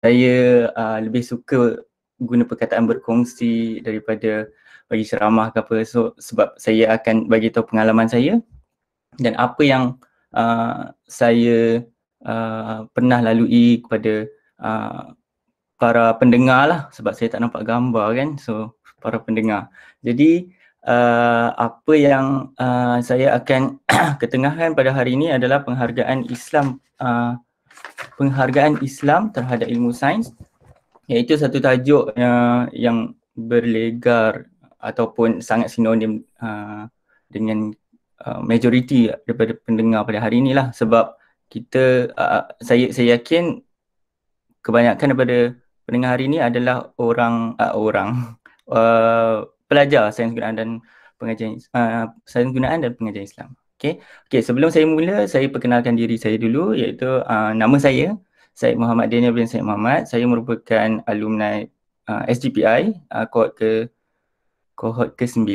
saya lebih suka guna perkataan berkongsi daripada bagi ceramah ke apa. So sebab saya akan bagi tahu pengalaman saya dan apa yang saya pernah lalui kepada para pendengar lah, sebab saya tak nampak gambar kan, so para pendengar. Jadi apa yang saya akan ketengahkan pada hari ini adalah penghargaan Islam terhadap ilmu sains, iaitu satu tajuk yang berlegar ataupun sangat sinonim dengan majoriti daripada pendengar pada hari inilah, sebab kita saya yakin kebanyakan daripada pendengar hari ini adalah pelajar sains gunaan dan pengajian Islam. Okey, sebelum saya mula, saya perkenalkan diri saya dulu, iaitu nama saya Syed Muhammad Daniel bin Syed Muhammad. Saya merupakan alumni SGPI kohort ke-9.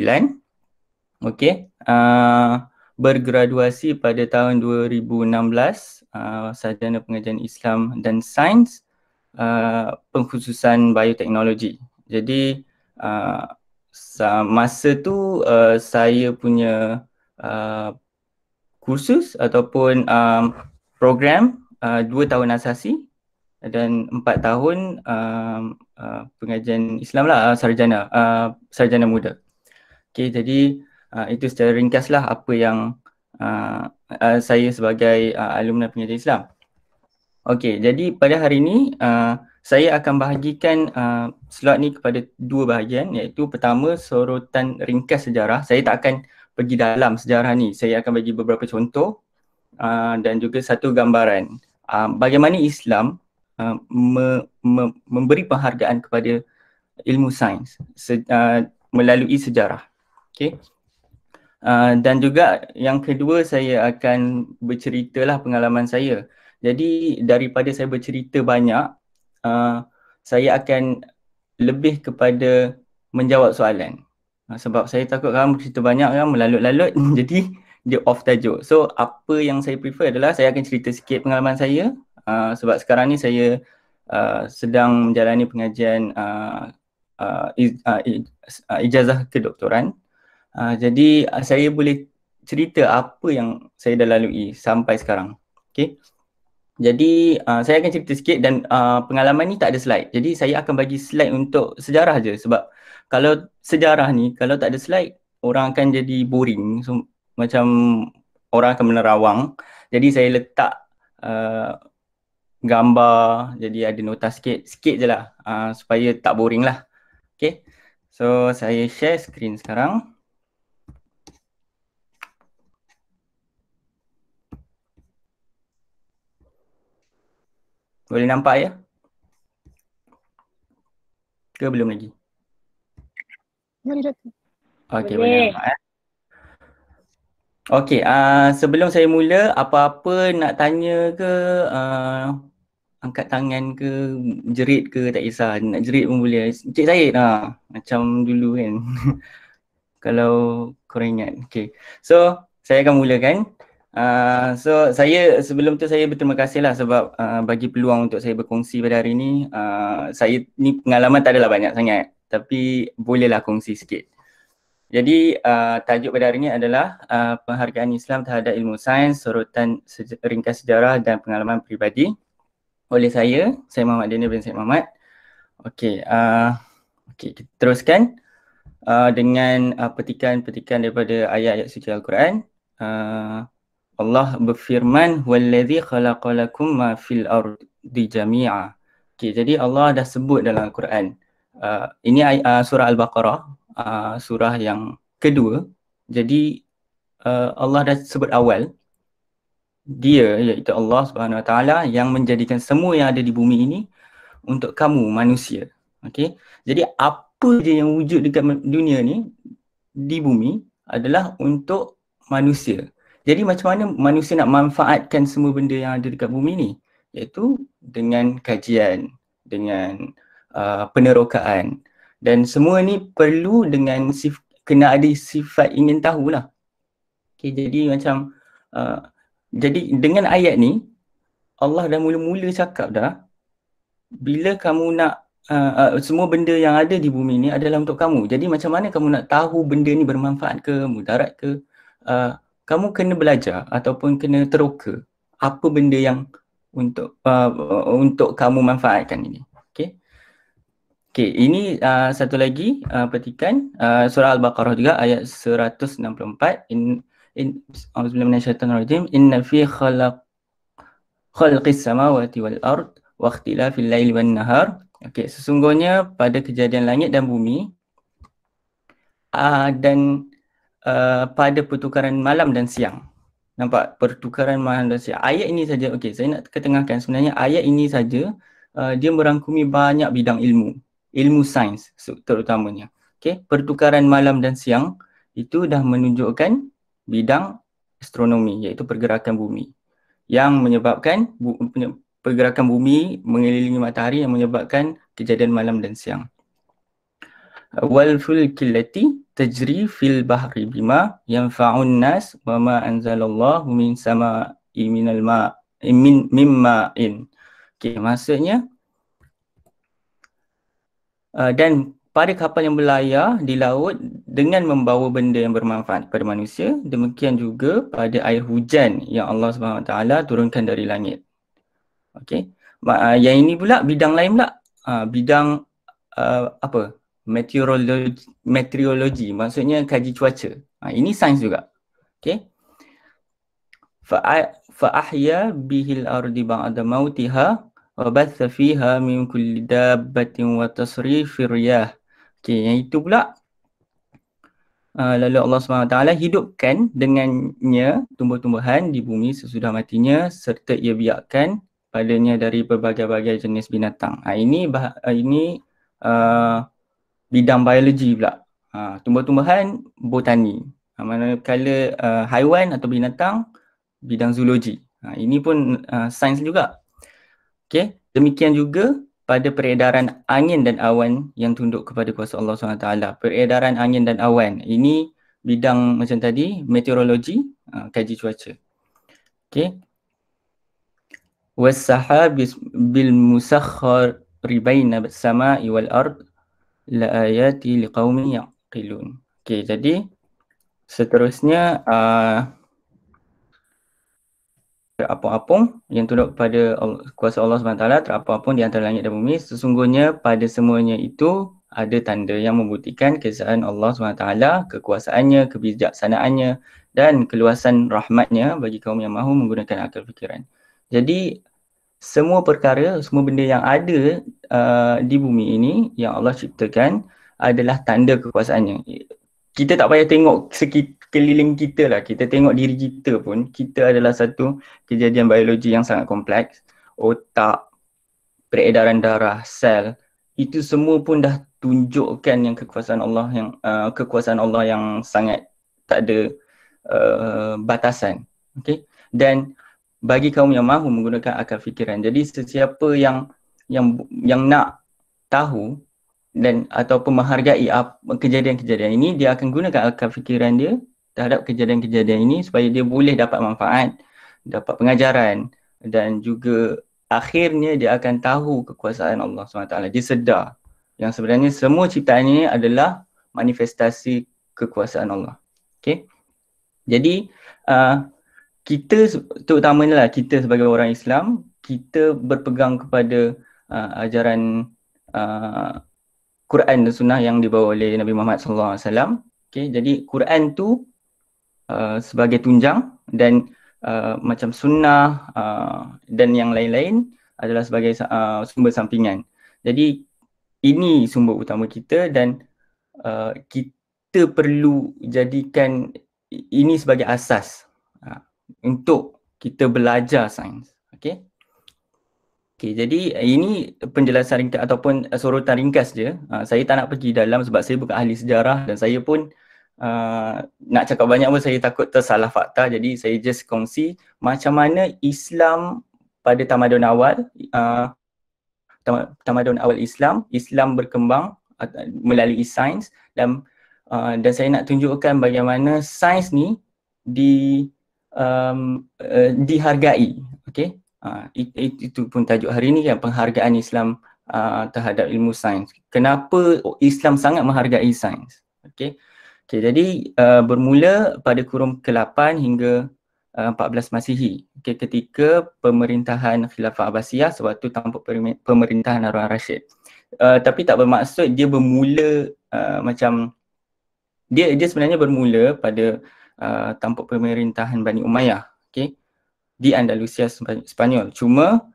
Okey, bergraduasi pada tahun 2016, sarjana pengajian Islam dan Sains, pengkhususan bioteknologi. Jadi masa tu saya punya kursus ataupun program 2 tahun asasi dan 4 tahun pengajian Islam lah, sarjana muda. Okey, jadi itu secara ringkaslah apa yang saya sebagai alumni pengajian Islam. Okey, jadi pada hari ini saya akan bahagikan slot ni kepada 2 bahagian, iaitu pertama sorotan ringkas sejarah. Saya tak akan pergi dalam sejarah ni, saya akan bagi beberapa contoh dan juga satu gambaran bagaimana Islam memberi penghargaan kepada ilmu sains melalui sejarah. Okey. Dan juga yang kedua, saya akan berceritalah pengalaman saya. Jadi daripada saya bercerita banyak, saya akan lebih kepada menjawab soalan. Sebab saya takut kamu bercerita banyak kan, melalut-lalut jadi dia off tajuk. So apa yang saya prefer adalah saya akan cerita sikit pengalaman saya, sebab sekarang ni saya sedang menjalani pengajian ijazah kedoktoran. Jadi saya boleh cerita apa yang saya dah lalui sampai sekarang. Okay. Jadi saya akan cerita sikit dan pengalaman ni tak ada slide. Jadi saya akan bagi slide untuk sejarah je, sebab kalau sejarah ni kalau tak ada slide, orang akan jadi boring. So macam orang akan menerawang. Jadi saya letak gambar, jadi ada nota sikit je lah, supaya tak boring lah. Okay. So saya share screen sekarang. Boleh nampak ya? Ke belum lagi? Boleh, Doktor. Okey, boleh nampak ya? Okey, sebelum saya mula, apa-apa nak tanya ke, angkat tangan ke, jerit ke, tak kisah. Nak jerit pun boleh. Encik Syed, macam dulu kan. Kalau korang ingat. Okey, so saya akan mulakan. So saya sebelum tu saya berterima kasih lah sebab bagi peluang untuk saya berkongsi pada hari ini. Saya ni pengalaman tak adalah banyak sangat, tapi bolehlah kongsi sikit. Jadi tajuk pada hari ini adalah penghargaan Islam terhadap ilmu sains, sorotan ringkas sejarah dan pengalaman peribadi oleh saya Muhammad Daniel bin Syed Muhammad. Okey, kita teruskan dengan petikan daripada ayat-ayat suci Al-Quran. Allah berfirman, "Wallazi khalaqalakum ma fil ardi jami'a." Okey, jadi Allah dah sebut dalam Al-Quran. Ini surah Al-Baqarah, surah yang kedua. Jadi Allah dah sebut awal, dia iaitu Allah Subhanahu Wa Taala yang menjadikan semua yang ada di bumi ini untuk kamu manusia. Okey, jadi apa je yang wujud dekat dunia ni, di bumi, adalah untuk manusia. Jadi macam mana manusia nak manfaatkan semua benda yang ada dekat bumi ni? Iaitu dengan kajian, dengan penerokaan, dan semua ni perlu dengan kena ada sifat ingin tahulah. Okay, jadi macam jadi dengan ayat ni Allah dah mula-mula cakap dah bila kamu nak semua benda yang ada di bumi ni adalah untuk kamu. Jadi macam mana kamu nak tahu benda ni bermanfaat ke, mudarat ke? Kamu kena belajar ataupun kena teroka apa benda yang untuk kamu manfaatkan ini. Okey. Okey, ini satu lagi petikan surah Al-Baqarah juga ayat 164. Auzubillahi minasyaitonirrajim. Inna fi khalqis samawati wal ard wa ikhtilafil laili wan nahar. Okey, sesungguhnya pada kejadian langit dan bumi dan pada pertukaran malam dan siang. Nampak pertukaran malam dan siang. Ayat ini saja, okey, saya nak ketengahkan sebenarnya ayat ini saja dia merangkumi banyak bidang ilmu sains terutamanya. Okey, pertukaran malam dan siang itu dah menunjukkan bidang astronomi, iaitu pergerakan bumi yang menyebabkan pergerakan bumi mengelilingi matahari yang menyebabkan kejadian malam dan siang. Wal fulkil lati tajri fil bahri bima yanfa'un nas wa ma anzalallahu min sama'i minal mimma'in. Okey, maksudnya dan pada kapal yang berlayar di laut dengan membawa benda yang bermanfaat kepada manusia, demikian juga pada air hujan yang Allah SWT turunkan dari langit. Okey. Yang ini pula bidang lain pula. Bidang apa? Meteorologi, maksudnya kaji cuaca. Ini sains juga. Okey. Fa ahya bihil ardi ba'da mautiha wa batha fiha min kulli dabbatin wa tasrifir riyah. Okey, yang itu pula lalu Allah SWT hidupkan dengannya tumbuh-tumbuhan di bumi sesudah matinya serta ia biarkan padanya dari berbagai-bagai jenis binatang. Ini bidang biologi pula. Tumbuh-tumbuhan, botani. Manakala haiwan atau binatang, bidang zoologi. Ini pun sains juga. Okay. Demikian juga pada peredaran angin dan awan yang tunduk kepada kuasa Allah SWT. Peredaran angin dan awan. Ini bidang macam tadi, meteorologi, kaji cuaca. Okay. Was-sahabis bil musakhkhari baina as-sama'i wal ard la ayati liqaumin yaqilun. Okey, jadi seterusnya terapung-apung yang tunduk kepada kuasa Allah SWT, terapung-apung di antara langit dan bumi, sesungguhnya pada semuanya itu ada tanda yang membuktikan keesaan Allah SWT, kekuasaannya, kebijaksanaannya dan keluasan rahmatnya bagi kaum yang mahu menggunakan akal fikiran. Jadi semua perkara, semua benda yang ada di bumi ini yang Allah ciptakan adalah tanda kekuasaannya. Kita tak payah tengok sekeliling kita lah, kita tengok diri kita pun, kita adalah satu kejadian biologi yang sangat kompleks. Otak, peredaran darah, sel, itu semua pun dah tunjukkan yang kekuasaan Allah yang sangat tak ada batasan. Okay? Dan bagi kaum yang mahu menggunakan akal fikiran. Jadi sesiapa yang nak tahu dan ataupun menghargai kejadian-kejadian ini, dia akan gunakan akal fikiran dia terhadap kejadian-kejadian ini supaya dia boleh dapat manfaat, dapat pengajaran dan juga akhirnya dia akan tahu kekuasaan Allah SWT. Dia sedar yang sebenarnya semua ciptaan ini adalah manifestasi kekuasaan Allah. Okay? Jadi kita terutamanya kita sebagai orang Islam, kita berpegang kepada ajaran Quran dan Sunnah yang dibawa oleh Nabi Muhammad SAW. Okay, jadi Quran tu sebagai tunjang dan macam Sunnah dan yang lain-lain adalah sebagai sumber sampingan. Jadi ini sumber utama kita dan kita perlu jadikan ini sebagai asas untuk kita belajar sains. Okay. Okay, jadi ini penjelasan ringkas ataupun sorotan ringkas je. Saya tak nak pergi dalam sebab saya bukan ahli sejarah dan saya pun nak cakap banyak pun saya takut tersalah fakta. Jadi saya just kongsi macam mana Islam pada tamadun awal, Islam berkembang melalui sains dan saya nak tunjukkan bagaimana sains ni dihargai. Okay. Itu pun tajuk hari ni kan, penghargaan Islam terhadap ilmu sains. Kenapa Islam sangat menghargai sains? Okey. Jadi bermula pada kurun ke-8 hingga 14 Masihi. Okey, ketika pemerintahan Khilafah Abbasiyah sewaktu tampuk pemerintahan Harun al-Rashid. Tapi tak bermaksud dia bermula macam dia sebenarnya bermula pada tampuk pemerintahan Bani Umayyah, okey, di Andalusia Spanyol. Cuma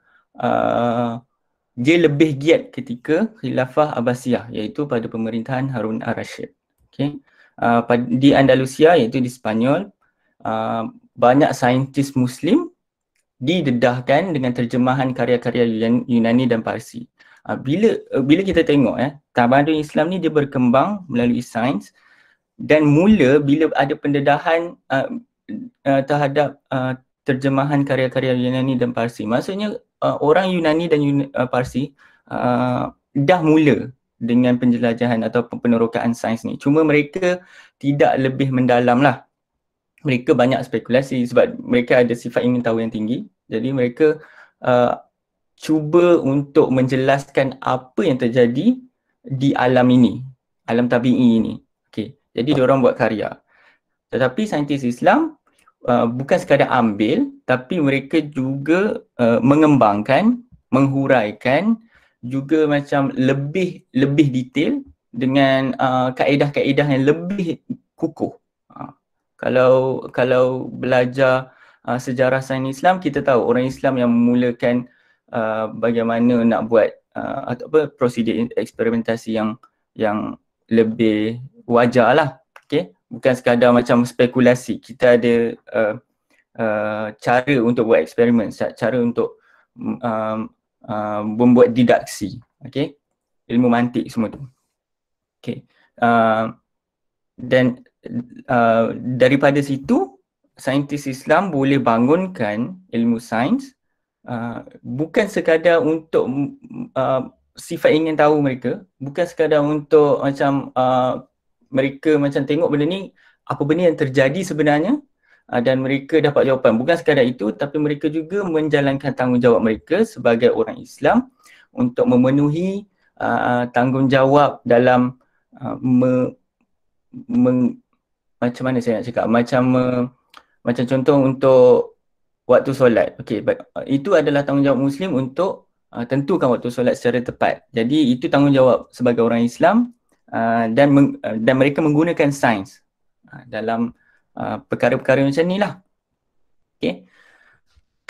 dia lebih giat ketika Khilafah Abbasiyah, iaitu pada pemerintahan Harun al-Rashid. Okey. Di Andalusia, iaitu di Spanyol, banyak saintis Muslim didedahkan dengan terjemahan karya-karya Yunani dan Parsi. Bila kita tengok tamadun Islam ni dia berkembang melalui sains, dan mula bila ada pendedahan terhadap terjemahan karya-karya Yunani dan Parsi. Maksudnya orang Yunani dan Parsi dah mula dengan penjelajahan atau penerokaan sains ni. Cuma mereka tidak lebih mendalam lah. Mereka banyak spekulasi sebab mereka ada sifat ingin tahu yang tinggi. Jadi mereka cuba untuk menjelaskan apa yang terjadi di alam ini, alam tabi'i ini. Okay. Jadi diorang buat karya. Tetapi saintis Islam bukan sekadar ambil, tapi mereka juga mengembangkan, menghuraikan, juga macam lebih detail dengan kaedah-kaedah yang lebih kukuh. Kalau belajar sejarah sains Islam, kita tahu orang Islam yang memulakan bagaimana nak buat prosedur eksperimentasi yang lebih wajar lah. Okay? Bukan sekadar macam spekulasi. Kita ada cara untuk buat eksperimen, cara untuk membuat didaksi, okay? Ilmu mantik semua tu. Okay. Dan daripada situ saintis Islam boleh bangunkan ilmu sains bukan sekadar untuk sifat ingin tahu mereka, bukan sekadar untuk macam mereka macam tengok benda ni, apa benda yang terjadi sebenarnya dan mereka dapat jawapan. Bukan sekadar itu, tapi mereka juga menjalankan tanggungjawab mereka sebagai orang Islam untuk memenuhi tanggungjawab dalam macam mana saya nak cakap, macam contoh untuk waktu solat. Okey, itu adalah tanggungjawab Muslim untuk tentukan waktu solat secara tepat. Jadi itu tanggungjawab sebagai orang Islam dan mereka menggunakan sains dalam perkara-perkara macam ni lah. Okey.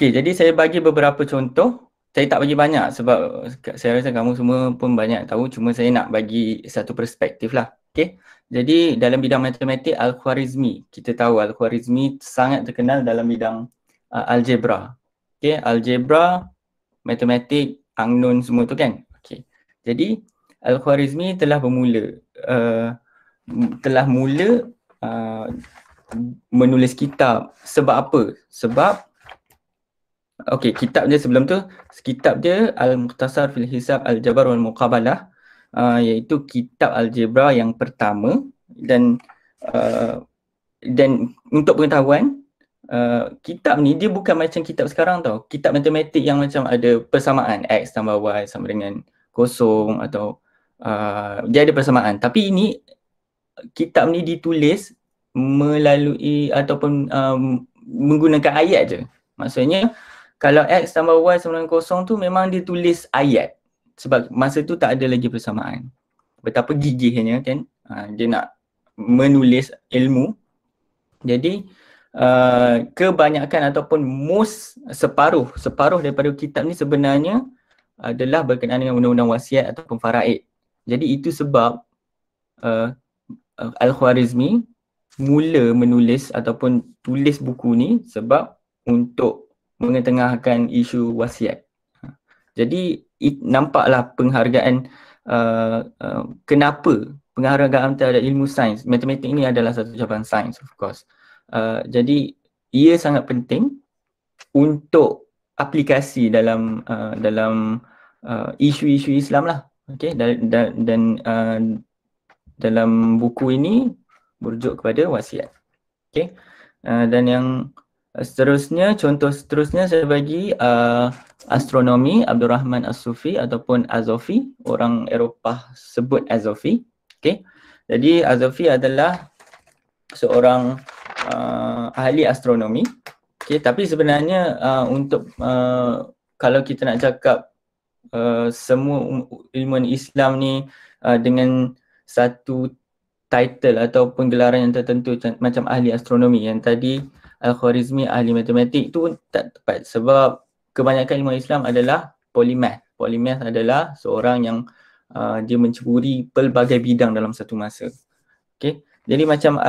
Jadi saya bagi beberapa contoh. Saya tak bagi banyak sebab saya rasa kamu semua pun banyak tahu, cuma saya nak bagi satu perspektif lah. Okey. Jadi dalam bidang matematik, Al-Khwarizmi, kita tahu Al-Khwarizmi sangat terkenal dalam bidang algebra. Okey, algebra, matematik, unknown semua tu kan. Okey. Jadi Al-Khwarizmi telah mula menulis kitab. Sebab apa? Sebab kitab dia sebelum tu, kitab dia Al-Mukhtasar fil Hisab Al-Jabar wal Muqabalah, iaitu kitab algebra yang pertama dan untuk pengetahuan, kitab ni dia bukan macam kitab sekarang tau. Kitab matematik yang macam ada persamaan X tambah Y sama dengan kosong atau dia ada persamaan. Tapi ini kitab ni ditulis melalui ataupun menggunakan ayat je. Maksudnya kalau X tambah Y sama dengan kosong tu memang dia tulis ayat. Sebab masa tu tak ada lagi persamaan. Betapa gigihnya kan dia nak menulis ilmu. Jadi kebanyakan ataupun separuh daripada kitab ni sebenarnya adalah berkenaan dengan undang-undang wasiat ataupun faraid. Jadi itu sebab Al-Khwarizmi mula menulis ataupun tulis buku ni sebab untuk mengetengahkan isu wasiat. Jadi nampaklah penghargaan kenapa penghargaan terhadap ilmu sains. Matematik ini adalah satu cabang sains, of course. Jadi ia sangat penting untuk aplikasi dalam isu-isu Islam lah. Okay? Dan dalam buku ini merujuk kepada wasiat. Okay? Dan yang Seterusnya, contoh seterusnya saya bagi astronomi Abdul Rahman As-Sufi ataupun Azofi. Orang Eropah sebut Azofi. Okay. Jadi Azofi adalah seorang ahli astronomi. Okay. Tapi sebenarnya untuk kalau kita nak cakap semua ilmuwan Islam ni dengan satu title ataupun gelaran yang tertentu macam ahli astronomi, yang tadi Al-Khwarizmi ahli matematik tu tak tepat, sebab kebanyakan ilmu Islam adalah polymath. Polymath adalah seorang yang dia menceburi pelbagai bidang dalam satu masa. Okay. Jadi macam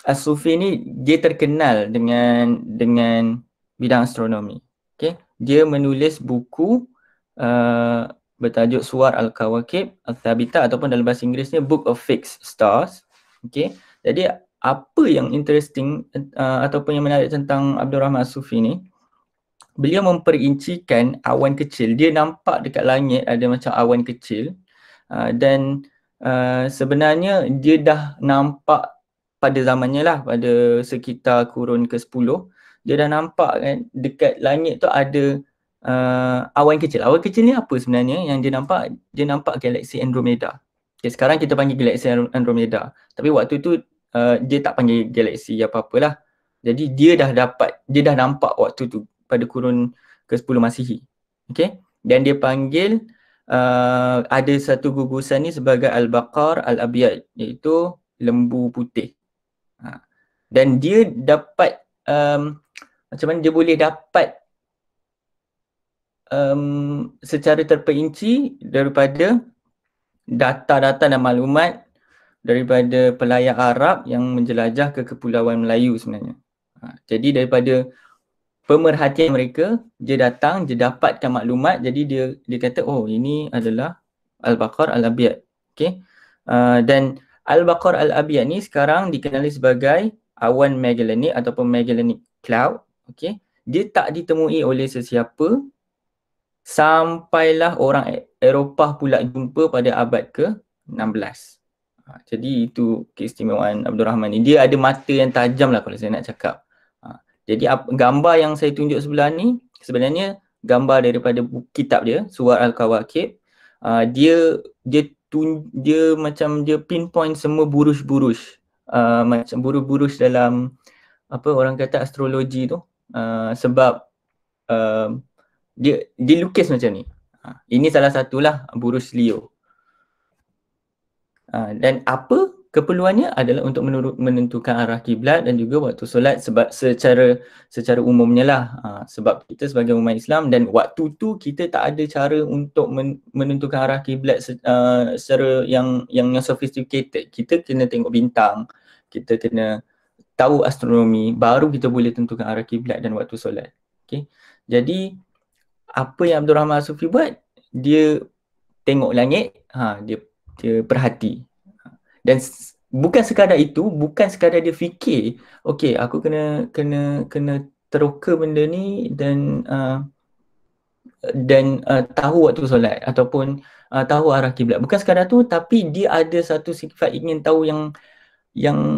As-Sufi ni dia terkenal dengan bidang astronomi. Okay. Dia menulis buku bertajuk Suwar Al-Kawakib Al-Thabita ataupun dalam bahasa Inggerisnya Book of Fixed Stars. Okay. Jadi apa yang interesting ataupun yang menarik tentang Abdul Rahman As-Sufi ni, beliau memperincikan awan kecil. Dia nampak dekat langit ada macam awan kecil dan sebenarnya dia dah nampak pada zamannya lah, pada sekitar kurun ke-10, dia dah nampak kan dekat langit tu ada awan kecil. Awan kecil ni apa sebenarnya yang dia nampak? Dia nampak galaksi Andromeda. Okay, sekarang kita panggil galaksi Andromeda. Tapi waktu tu dia tak panggil galaksi apa-apalah. Jadi dia dah nampak waktu tu pada kurun ke-10 Masihi. Okay? Dan dia panggil ada satu gugusan ni sebagai Al-Baqar Al-Abyad, iaitu lembu putih. Dan dia dapat macam mana dia boleh dapat secara terperinci daripada data-data dan maklumat daripada pelayar Arab yang menjelajah ke Kepulauan Melayu sebenarnya. Jadi daripada pemerhatian mereka, dia datang, dia dapatkan maklumat, jadi dia kata, oh ini adalah Al-Baqar Al-Abyad. Okay. Dan Al-Baqar Al-Abyad ni sekarang dikenali sebagai awan Magellanic ataupun Magellanic Cloud. Okay. Dia tak ditemui oleh sesiapa sampailah orang Eropah pula jumpa pada abad ke-16. Jadi itu keistimewaan Abdul Rahman ni. Dia ada mata yang tajam lah kalau saya nak cakap. Jadi gambar yang saya tunjuk sebelah ni sebenarnya gambar daripada kitab dia, Suwar Al-Kawakib. Dia macam dia pinpoint semua buruj-buruj. Macam buruj-buruj dalam apa orang kata astrologi tu. Sebab dia lukis macam ni. Ini salah satulah buruj Leo. Dan apa keperluannya adalah untuk menentukan arah kiblat dan juga waktu solat, sebab secara umumnya lah, sebab kita sebagai umat Islam dan waktu tu kita tak ada cara untuk menentukan arah kiblat secara yang sophisticated. Kita kena tengok bintang, kita kena tahu astronomi, baru kita boleh tentukan arah kiblat dan waktu solat. Okay. Jadi apa yang Abdul Rahman As-Sufi buat? Dia tengok langit, dia perhati. Dan bukan sekadar itu, bukan sekadar dia fikir, okey aku kena teroka benda ni dan tahu waktu solat ataupun tahu arah kiblat. Bukan sekadar tu, tapi dia ada satu sifat ingin tahu yang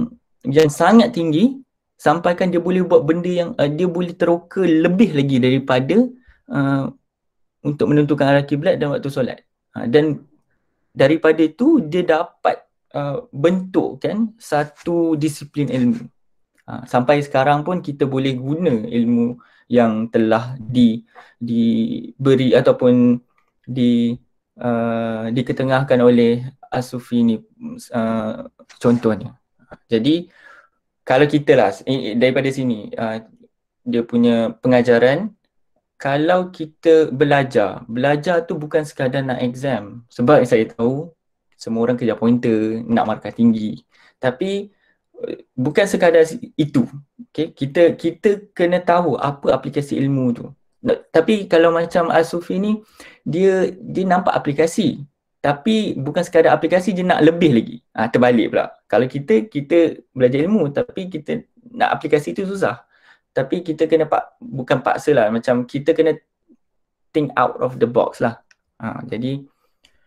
sangat tinggi, sampaikan dia boleh buat benda yang dia boleh teroka lebih lagi daripada untuk menentukan arah kiblat dan waktu solat. Dan daripada itu dia dapat bentukkan satu disiplin ilmu. Sampai sekarang pun kita boleh guna ilmu yang telah diberi ataupun diketengahkan oleh As-Sufi ni, contohnya. Jadi kalau kita lah daripada sini dia punya pengajaran, kalau kita belajar tu bukan sekadar nak exam, sebab saya tahu semua orang kejar pointer, nak markah tinggi. Tapi bukan sekadar itu. Okay? Kita kena tahu apa aplikasi ilmu tu. Tapi kalau macam As-Sufi ni, dia nampak aplikasi. Tapi bukan sekadar aplikasi, dia nak lebih lagi. Terbalik pula. Kalau kita belajar ilmu tapi kita nak aplikasi tu susah. Tapi kita kena bukan paksa lah, macam kita kena think out of the box lah. Jadi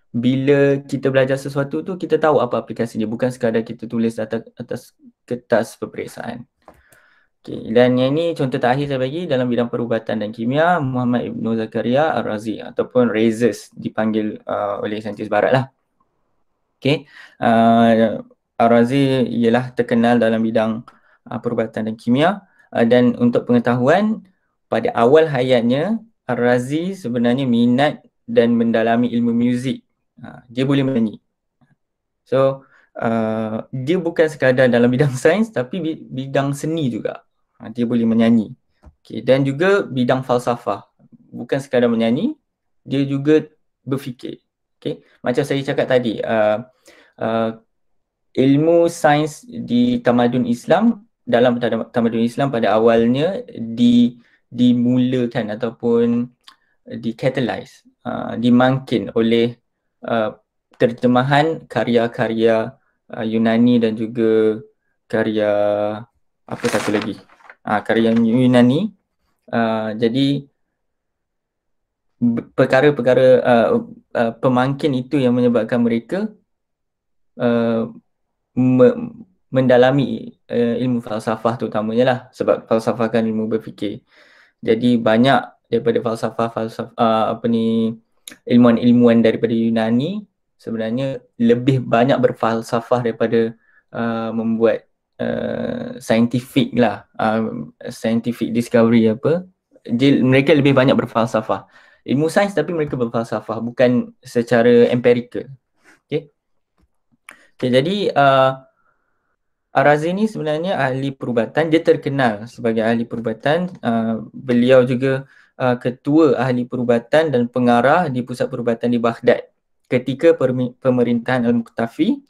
bila kita belajar sesuatu tu, kita tahu apa aplikasinya, bukan sekadar kita tulis atas kertas peperiksaan. Okay. Dan yang ini contoh terakhir saya bagi dalam bidang perubatan dan kimia, Muhammad Ibn Zakaria Ar-Razi ataupun Rhazes dipanggil oleh saintis barat lah. Okay. Ar-Razi ialah terkenal dalam bidang perubatan dan kimia, dan untuk pengetahuan, pada awal hayatnya Ar-Razi sebenarnya minat dan mendalami ilmu muzik. Dia boleh menyanyi. So dia bukan sekadar dalam bidang sains tapi bidang seni juga. Dia boleh menyanyi. Okay. Dan juga bidang falsafah. Bukan sekadar menyanyi, dia juga berfikir. Okay. Macam saya cakap tadi, ilmu sains di tamadun Islam, dalam tamadun Islam pada awalnya dimulakan ataupun di-catalyze, dimangkin oleh terjemahan karya-karya Yunani dan juga karya apa satu lagi, karya Yunani. Jadi perkara-perkara pemangkin itu yang menyebabkan mereka mendalami ilmu falsafah terutamanya lah, sebab falsafah kan ilmu berfikir. Jadi banyak daripada ilmuwan-ilmuwan daripada Yunani sebenarnya lebih banyak berfalsafah daripada membuat scientific lah, scientific discovery apa. Mereka lebih banyak berfalsafah. Ilmu sains tapi mereka berfalsafah, bukan secara empirical. Okay. Okay, jadi Ar-Razi ni sebenarnya ahli perubatan. Dia terkenal sebagai ahli perubatan. Beliau juga ketua ahli perubatan dan pengarah di pusat perubatan di Baghdad ketika pemerintahan Al-Muqtafi.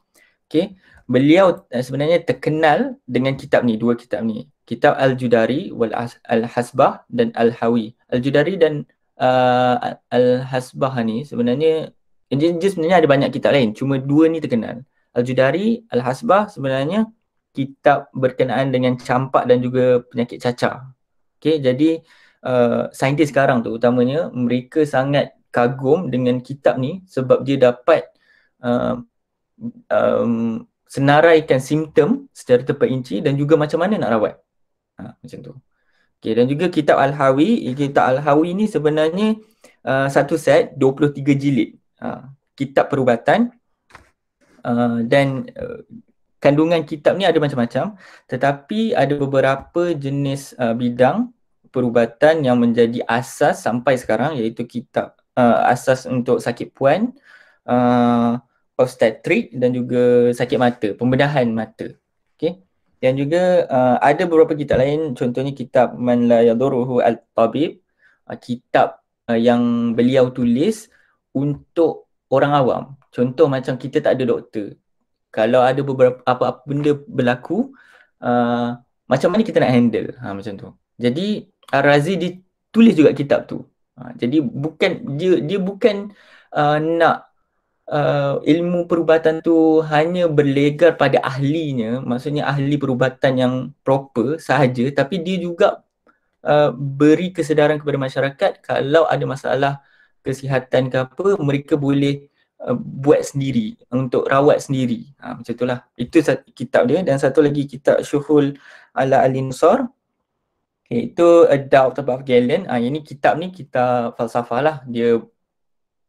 Okay. Beliau sebenarnya terkenal dengan kitab ni, dua kitab ni. Kitab Al-Judari wal Al-Hasbah dan Al-Hawi. Al-Judari dan Al-Hasbah ni sebenarnya sebenarnya ada banyak kitab lain, cuma dua ni terkenal. Al-Judari, Al-Hasbah sebenarnya kitab berkenaan dengan campak dan juga penyakit cacar. Okay, jadi saintis sekarang tu utamanya mereka sangat kagum dengan kitab ni sebab dia dapat senaraikan simptom secara terperinci dan juga macam mana nak rawat. Macam tu. Okay, dan juga kitab Al-Hawi. Kitab Al-Hawi ni sebenarnya satu set 23 jilid. Kitab perubatan. Dan kandungan kitab ni ada macam-macam, tetapi ada beberapa jenis bidang perubatan yang menjadi asas sampai sekarang, iaitu kitab asas untuk sakit puan, obstetrik dan juga sakit mata, pembedahan mata. Okay. Dan juga ada beberapa kitab lain, contohnya kitab Man La Yaduruhu Al-Tabib, kitab yang beliau tulis untuk orang awam. Contoh macam kita tak ada doktor. Kalau ada beberapa apa-apa benda berlaku, macam mana kita nak handle, macam tu. Jadi Ar-Razi ditulis juga kitab tu. Jadi dia bukan nak ilmu perubatan tu hanya berlegar pada ahlinya, maksudnya ahli perubatan yang proper sahaja, tapi dia juga beri kesedaran kepada masyarakat kalau ada masalah kesihatan ke apa, mereka boleh buat sendiri, untuk rawat sendiri. Macam itulah. Itu kitab dia. Dan satu lagi kitab Syuhul ala Al-Nusar, iaitu A Doubt About Galen. Ini kitab ni kitab falsafah lah. Dia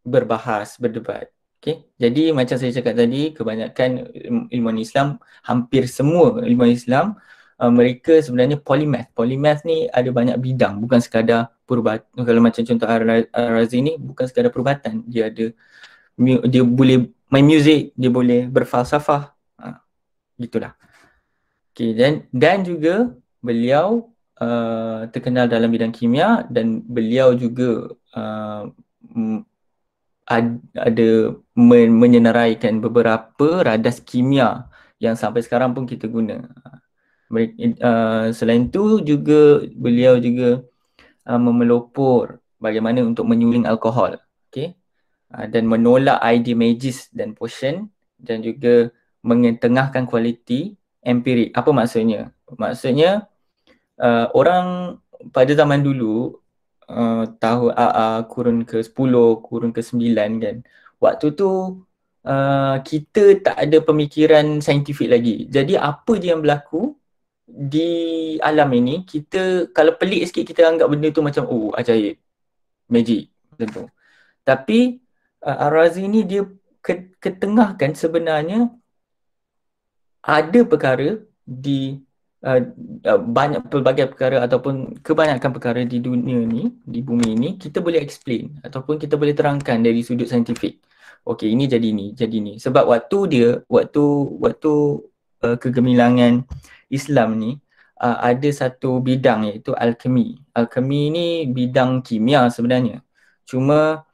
berbahas, berdebat. Okay. Jadi macam saya cakap tadi, kebanyakan ilmuwan Islam, hampir semua ilmuwan Islam, mereka sebenarnya polymath. Polymath ni ada banyak bidang, bukan sekadar perubatan. Kalau macam contoh Ar-Razi ni, bukan sekadar perubatan. Dia boleh main muzik, dia boleh berfalsafah, gitulah. Okay, dan juga beliau terkenal dalam bidang kimia, dan beliau juga ada menyenaraikan beberapa radas kimia yang sampai sekarang pun kita guna. Selain itu juga beliau juga memelopor bagaimana untuk menyuling alkohol. Okay. Dan menolak idea magis dan potion, dan juga mengetengahkan kualiti empirik. Apa maksudnya? Maksudnya orang pada zaman dulu, tahun kurun ke-10, kurun ke-9 kan, waktu tu kita tak ada pemikiran saintifik lagi. Jadi apa je yang berlaku, di alam ini kita kalau pelik sikit kita anggap benda tu macam oh ajaib, magic macam tu. Tapi Ar-Razi ni dia ketengahkan sebenarnya ada perkara di banyak pelbagai perkara ataupun kebanyakan perkara di dunia ni, di bumi ni kita boleh explain ataupun kita boleh terangkan dari sudut saintifik. Okey, ini jadi ni, jadi ni. Sebab waktu kegemilangan Islam ni ada satu bidang iaitu alkemi. Alkemi ni bidang kimia sebenarnya. Cuma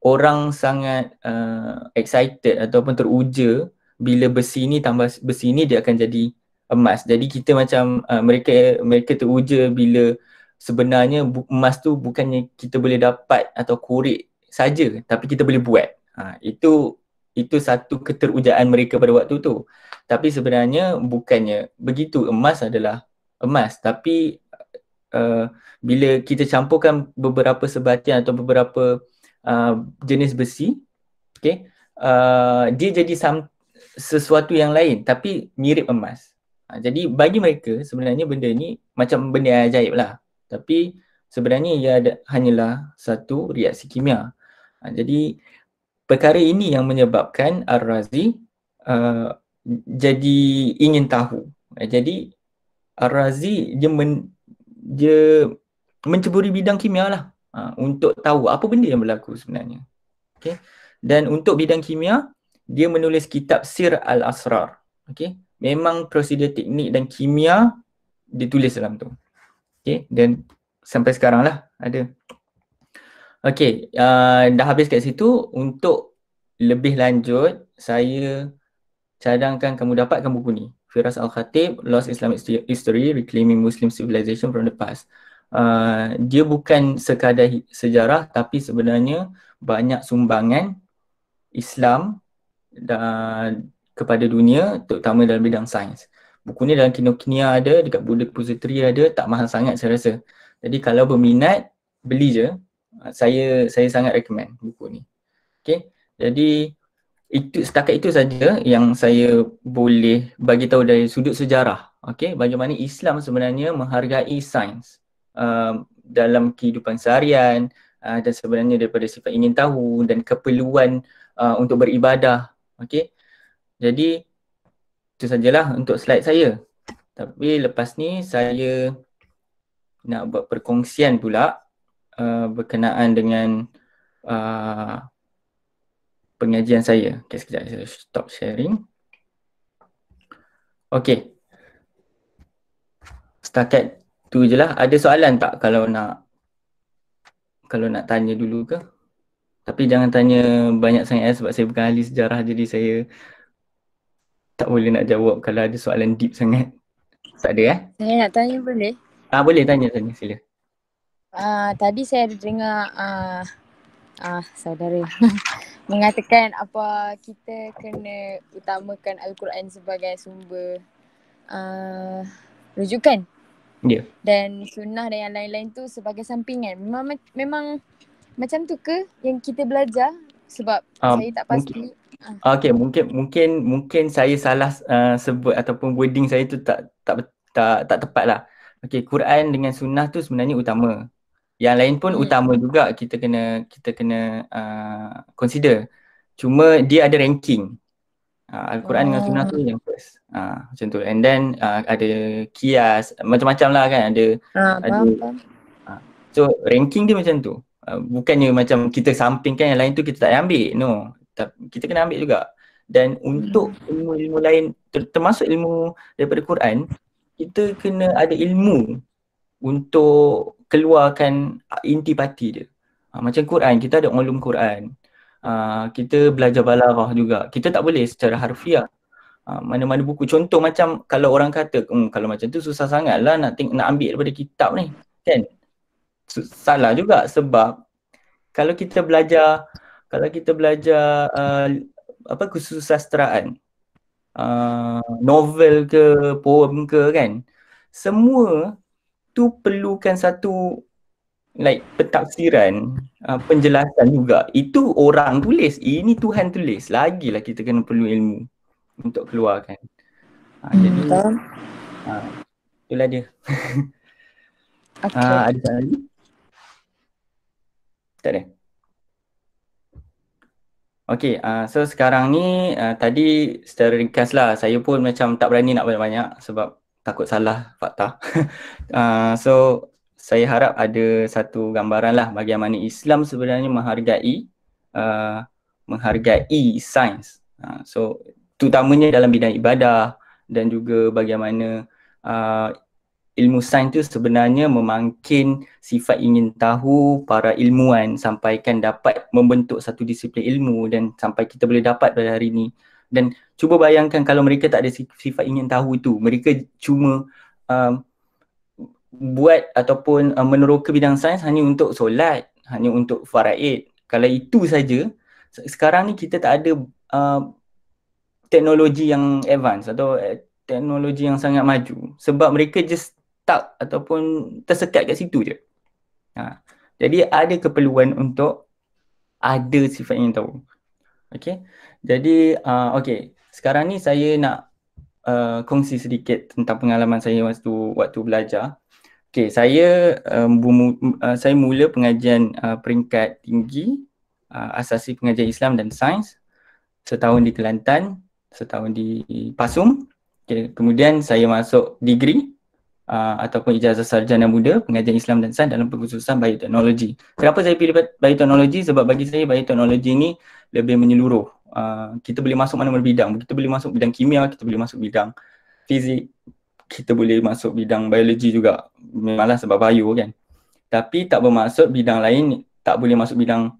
orang sangat excited ataupun teruja bila besi ni tambah besi ni dia akan jadi emas. Jadi kita macam mereka teruja bila sebenarnya emas tu bukannya kita boleh dapat atau korek saja, tapi kita boleh buat. Itu satu keterujaan mereka pada waktu tu. Tapi sebenarnya bukannya begitu. Emas adalah emas, tapi bila kita campurkan beberapa sebatian atau beberapa jenis besi, okay, dia jadi sesuatu yang lain tapi mirip emas. Jadi bagi mereka sebenarnya benda ni macam benda yang ajaib lah. Tapi sebenarnya ia hanyalah satu reaksi kimia. Jadi perkara ini yang menyebabkan Ar-Razi jadi ingin tahu. Jadi Ar-Razi dia menceburi bidang kimia lah untuk tahu apa benda yang berlaku sebenarnya. Okay. Dan untuk bidang kimia, dia menulis kitab Sir Al-Asrar. Okay. Memang prosedur teknik dan kimia ditulis dalam tu. Okay. Dan sampai sekarang lah ada. Okay, dah habis kat situ. Untuk lebih lanjut, saya cadangkan kamu dapatkan buku ni. Firas Al-Khatib, Lost Islamic History, Reclaiming Muslim Civilization from the Past. Dia bukan sekadar sejarah tapi sebenarnya banyak sumbangan Islam kepada dunia, terutama dalam bidang sains. Buku ni dalam Kinokuniya ada, dekat Buddha Depository ada, tak mahal sangat saya rasa. Jadi kalau berminat, beli je. Saya sangat recommend buku ni. Okay, jadi setakat itu saja yang saya boleh bagi tahu dari sudut sejarah. Okay, bagaimana Islam sebenarnya menghargai sains dalam kehidupan seharian dan sebenarnya daripada sifat ingin tahu dan keperluan untuk beribadah. Okay, jadi itu sajalah untuk slide saya. Tapi lepas ni saya nak buat perkongsian pula berkenaan dengan pengajian saya. Okay, sekejap saya stop sharing. Okay, setakat tu je lah. Ada soalan tak kalau nak tanya dulu ke? Tapi jangan tanya banyak sangat sebab saya bukan ahli sejarah, jadi saya tak boleh nak jawab kalau ada soalan deep sangat. Tak ada Saya nak tanya boleh? Boleh tanya sila. Tadi saya ada dengar saudara mengatakan apa kita kena utamakan Al-Quran sebagai sumber rujukan. Ya. Yeah. Dan sunnah dan yang lain-lain tu sebagai sampingan. Memang macam tu ke yang kita belajar? Sebab saya tak pasti. Okay, mungkin saya salah sebut ataupun wording saya tu tak tepat lah. Okay, Quran dengan sunnah tu sebenarnya utama. Yang lain pun utama juga, kita kena consider. Cuma dia ada ranking. Al-Quran dengan sunnah tu yang first. Macam tu. And then ada kias, macam-macam lah kan. Ada. So ranking dia macam tu. Bukannya macam kita sampingkan yang lain tu kita tak ambil. No. Kita kena ambil juga. Dan untuk ilmu-ilmu lain, termasuk ilmu daripada Quran, kita kena ada ilmu untuk keluarkan intipati dia. Macam Quran, kita ada ulum Quran. Kita belajar balaghah juga. Kita tak boleh secara harfiah. Mana-mana buku. Contoh macam kalau orang kata, kalau macam tu susah sangat lah nak ambil daripada kitab ni. Kan? Salah juga sebab kalau kita belajar kesusastraan, novel ke, poem ke kan, semua tu perlukan satu pentafsiran, penjelasan juga. Itu orang tulis, ini Tuhan tulis. Lagilah kita kena perlu ilmu untuk keluarkan. Jadi Betul. itulah dia. Okay. Ada soalan lagi? Tak ada? Okay, so sekarang ni tadi secara ringkas lah, saya pun macam tak berani nak banyak-banyak sebab takut salah fakta. So saya harap ada satu gambaran lah bagaimana Islam sebenarnya menghargai sains. So terutamanya dalam bidang ibadah dan juga bagaimana ilmu sains tu sebenarnya memangkin sifat ingin tahu para ilmuwan sampaikan dapat membentuk satu disiplin ilmu dan sampai kita boleh dapat pada hari ini. Dan cuba bayangkan kalau mereka tak ada sifat ingin tahu itu, mereka cuma buat ataupun meneroka bidang sains hanya untuk solat, hanya untuk faraid. Kalau itu saja, sekarang ni kita tak ada teknologi yang advance atau teknologi yang sangat maju sebab mereka just stuck ataupun tersekat kat situ je. Jadi ada keperluan untuk ada sifat ingin tahu. Okay. Jadi sekarang ni saya nak kongsi sedikit tentang pengalaman saya waktu belajar. Okay, saya mula pengajian peringkat tinggi asasi pengajian Islam dan sains setahun di Kelantan, setahun di PASUM. Okay, kemudian saya masuk degree ataupun ijazah sarjana muda pengajian Islam dan sains dalam pengkhususan bioteknologi. Kenapa saya pilih bioteknologi? Sebab bagi saya bioteknologi ni lebih menyeluruh. Kita boleh masuk mana-mana bidang. Kita boleh masuk bidang kimia, kita boleh masuk bidang fizik, kita boleh masuk bidang biologi juga. Memanglah sebab bio kan. Tapi tak bermaksud bidang lain tak boleh masuk bidang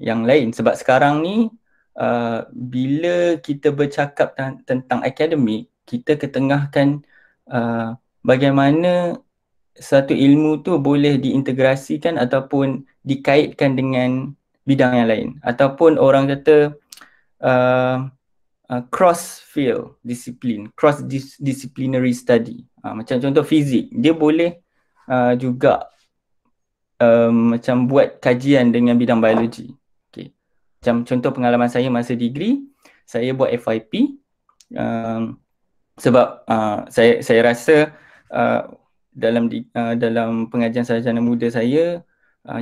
yang lain. Sebab sekarang ni bila kita bercakap tentang akademik, kita ketengahkan bagaimana satu ilmu tu boleh diintegrasikan ataupun dikaitkan dengan bidang yang lain. Ataupun orang kata cross field discipline, cross disciplinary study. Macam contoh fizik, dia boleh juga macam buat kajian dengan bidang biologi. Okay. Macam contoh pengalaman saya masa degree, saya buat FYP sebab saya rasa dalam pengajian sarjana muda saya,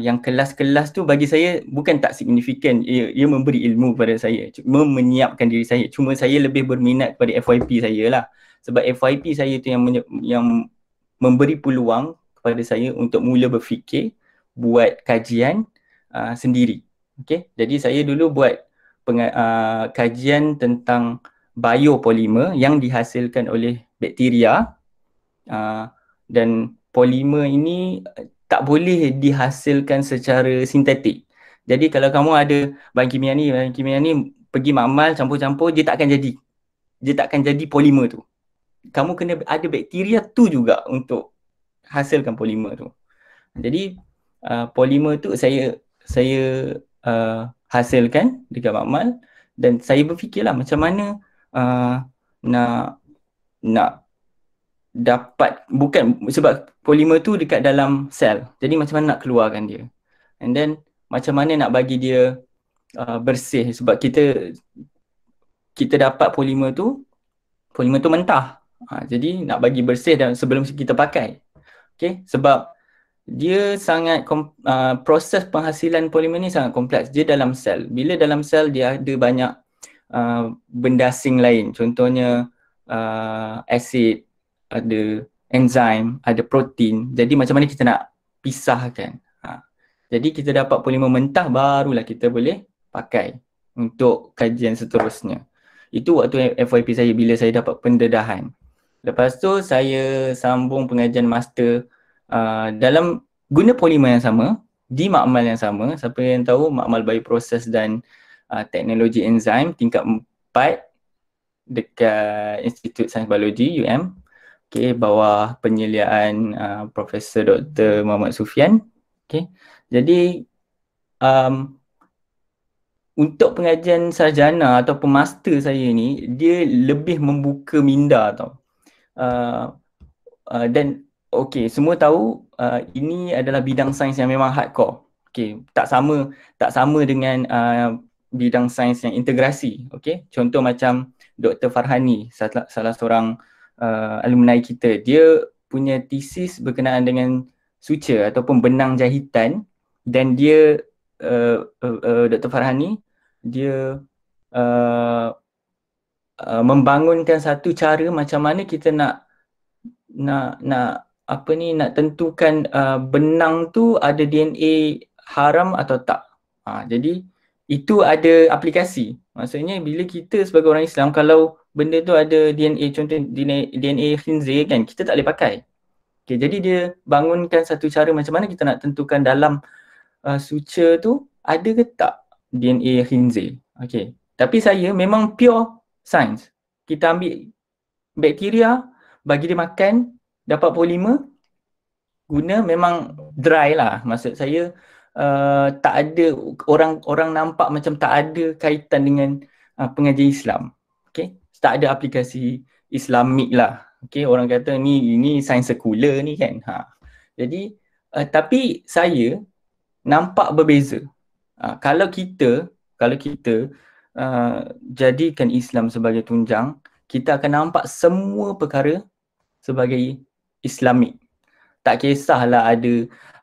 yang kelas-kelas tu bagi saya bukan tak signifikan, ia memberi ilmu kepada saya, menyiapkan diri saya. Cuma saya lebih berminat kepada FYP saya lah. Sebab FYP saya tu yang memberi peluang kepada saya untuk mula berfikir, buat kajian sendiri. Okay? Jadi saya dulu buat kajian tentang biopolimer yang dihasilkan oleh bakteria, dan polimer ini tak boleh dihasilkan secara sintetik. Jadi kalau kamu ada bahan kimia ni pergi makmal campur-campur, dia tak akan jadi polimer tu. Kamu kena ada bakteria tu juga untuk hasilkan polimer tu. Jadi polimer tu saya hasilkan dekat makmal dan saya berfikirlah macam mana nak dapat, bukan sebab polimer tu dekat dalam sel. Jadi macam mana nak keluarkan dia. And then macam mana nak bagi dia bersih sebab kita dapat polimer tu mentah. Jadi nak bagi bersih dan sebelum kita pakai. Okay, sebab dia sangat proses penghasilan polimer ni sangat kompleks. Dia dalam sel. Bila dalam sel dia ada banyak benda asing lain. Contohnya asid, ada enzim, ada protein. Jadi macam mana kita nak pisahkan. Jadi kita dapat polimer mentah, barulah kita boleh pakai untuk kajian seterusnya. Itu waktu FYP saya bila saya dapat pendedahan. Lepas tu saya sambung pengajian master dalam guna polimer yang sama, di makmal yang sama. Siapa yang tahu makmal bioproses dan teknologi enzim tingkat 4 dekat Institut Sains Biologi UM. Okay, bawah penyeliaan Profesor Dr. Muhammad Sufian. Okay. Jadi untuk pengajian sarjana ataupun master saya ni, dia lebih membuka minda tau. Dan okay, semua tahu ini adalah bidang sains yang memang hardcore. Okay, tak sama dengan bidang sains yang integrasi. Okay, contoh macam Dr. Farhani, salah seorang alumni kita. Dia punya tesis berkenaan dengan suture ataupun benang jahitan, dan dia Dr. Farhani dia membangunkan satu cara macam mana kita nak apa ni, nak tentukan benang tu ada DNA haram atau tak. Jadi itu ada aplikasi. Maksudnya bila kita sebagai orang Islam, kalau benda tu ada DNA, contoh DNA khinzir kan, kita tak boleh pakai. Okay, jadi dia bangunkan satu cara macam mana kita nak tentukan dalam suture tu ada ke tak DNA khinzir. Okay. Tapi saya memang pure science. Kita ambil bakteria, bagi dia makan, dapat polimer, guna, memang dry lah. Maksud saya tak ada, orang nampak macam tak ada kaitan dengan pengajian Islam. Okay? Tak ada aplikasi Islamik lah. Okay? Orang kata ni sains sekular ni kan. Jadi tapi saya nampak berbeza. Kalau kita jadikan Islam sebagai tunjang, kita akan nampak semua perkara sebagai Islamik. Tak kisahlah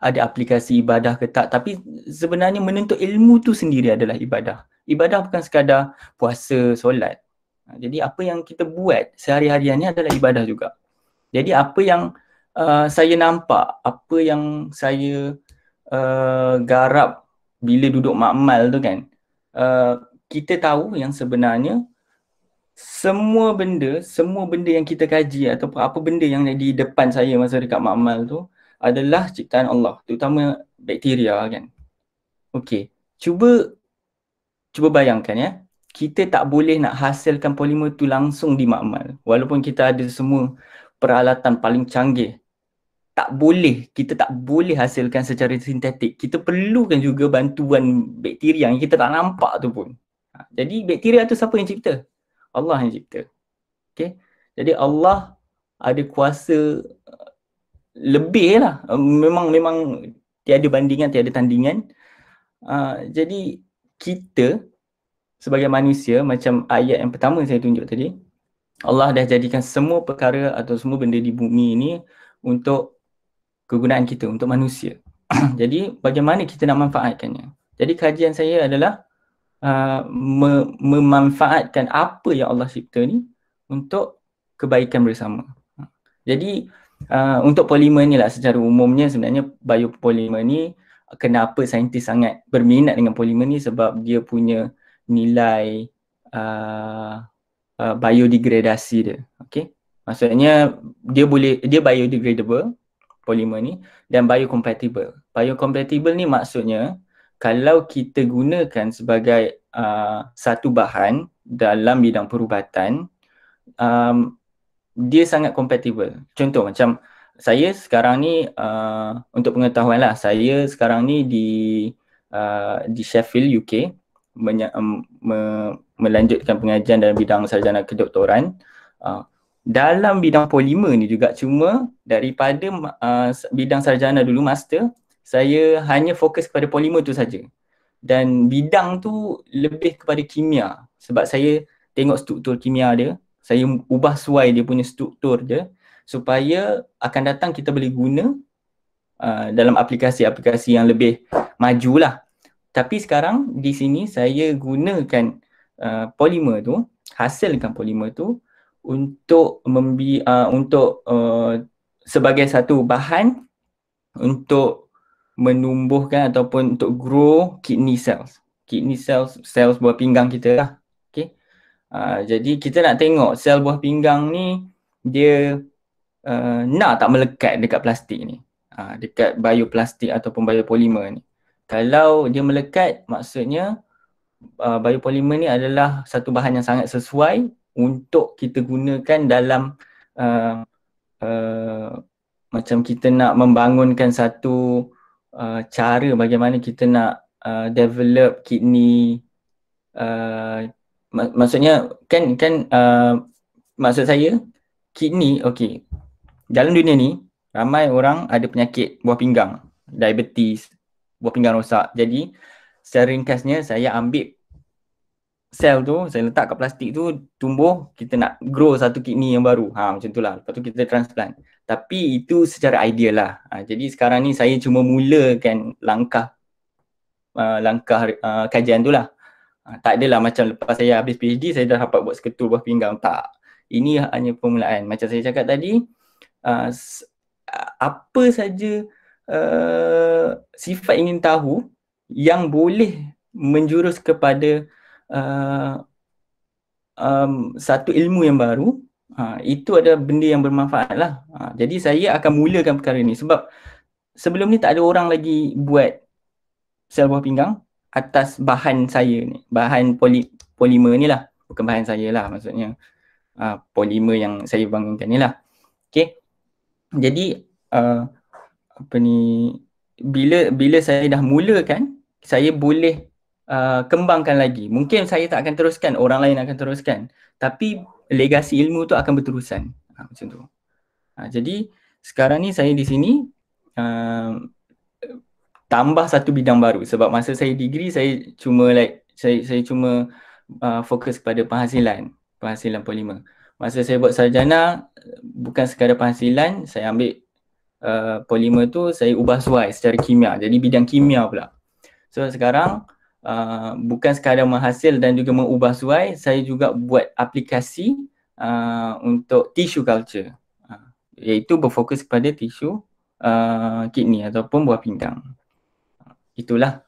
ada aplikasi ibadah ke tak, tapi sebenarnya menuntut ilmu tu sendiri adalah ibadah. Ibadah bukan sekadar puasa, solat. Jadi apa yang kita buat sehari-harian ni adalah ibadah juga. Jadi apa yang saya nampak, apa yang saya garap bila duduk makmal tu kan, kita tahu yang sebenarnya semua benda yang kita kaji ataupun apa benda yang di depan saya masa dekat makmal tu adalah ciptaan Allah, terutama bakteria kan. Okey, cuba bayangkan ya, kita tak boleh nak hasilkan polimer tu langsung di makmal walaupun kita ada semua peralatan paling canggih. Kita tak boleh hasilkan secara sintetik. Kita perlukan juga bantuan bakteria yang kita tak nampak tu pun. Jadi bakteria tu siapa yang cipta? Allah yang cipta. Okay? Jadi Allah ada kuasa lebih lah. Memang tiada bandingan, tiada tandingan. Jadi kita sebagai manusia, macam ayat yang pertama saya tunjuk tadi, Allah dah jadikan semua perkara atau semua benda di bumi ini untuk kegunaan kita, untuk manusia. Jadi bagaimana kita nak manfaatkannya? Jadi kajian saya adalah memanfaatkan apa yang Allah cipta ni untuk kebaikan bersama. Jadi untuk polimer ni lah secara umumnya, sebenarnya biopolimer ni, kenapa saintis sangat berminat dengan polimer ni, sebab dia punya nilai biodegradasi dia. Okay? Maksudnya dia biodegradable, polimer ni, dan biocompatible. Biocompatible ni maksudnya kalau kita gunakan sebagai satu bahan dalam bidang perubatan, dia sangat compatible. Contoh macam saya sekarang ni, untuk pengetahuan lah, saya sekarang ni di Sheffield, UK, melanjutkan pengajian dalam bidang sarjana kedoktoran. Dalam bidang polimer ni juga, cuma daripada bidang sarjana dulu, master, saya hanya fokus kepada polimer tu saja. Dan bidang tu lebih kepada kimia, sebab saya tengok struktur kimia dia, saya ubah suai dia punya struktur dia supaya akan datang kita boleh guna dalam aplikasi-aplikasi yang lebih maju lah. Tapi sekarang di sini saya gunakan polimer tu, hasilkan polimer tu untuk sebagai satu bahan untuk menumbuhkan ataupun untuk grow kidney cells. Kidney cells, sel buah pinggang kita lah. Okay? Jadi kita nak tengok sel buah pinggang ni dia nak tak melekat dekat plastik ni, dekat bioplastik ataupun biopolimer ni. Kalau dia melekat, maksudnya biopolimer ni adalah satu bahan yang sangat sesuai untuk kita gunakan dalam macam kita nak membangunkan satu cara bagaimana kita nak develop kidney. Maksudnya kan maksud saya kidney, okey, dalam dunia ni ramai orang ada penyakit buah pinggang, diabetes, buah pinggang rosak. Jadi secara ringkasnya saya ambil sel tu, saya letak kat plastik tu, tumbuh, kita nak grow satu kidney yang baru. Macam tu lah. Lepas tu kita transplant. Tapi itu secara ideal lah. Jadi sekarang ni saya cuma mulakan langkah kajian tu lah. Tak adalah macam lepas saya habis PhD, saya dah dapat buat seketul buah pinggang. Tak. Ini hanya permulaan. Macam saya cakap tadi, apa saja sifat ingin tahu yang boleh menjurus kepada satu ilmu yang baru, itu adalah benda yang bermanfaat lah. Jadi saya akan mulakan perkara ni sebab sebelum ni tak ada orang lagi buat sel buah pinggang atas bahan saya ni, bahan polimer ni lah, bukan bahan saya lah, maksudnya polimer yang saya bangunkan ni lah. Okay, jadi apa ni, bila saya dah mulakan, saya boleh kembangkan lagi. Mungkin saya tak akan teruskan, orang lain akan teruskan, tapi legasi ilmu tu akan berterusan. Macam tu. Jadi sekarang ni saya di sini tambah satu bidang baru sebab masa saya degree saya cuma saya cuma fokus kepada penghasilan polimer. Masa saya buat sarjana bukan sekadar penghasilan, saya ambil polimer tu saya ubah suai secara kimia, jadi bidang kimia pula. So sekarang bukan sekadar menghasil dan juga mengubah suai, saya juga buat aplikasi untuk tissue culture, iaitu berfokus kepada tisu kidney ataupun buah pinggang. Itulah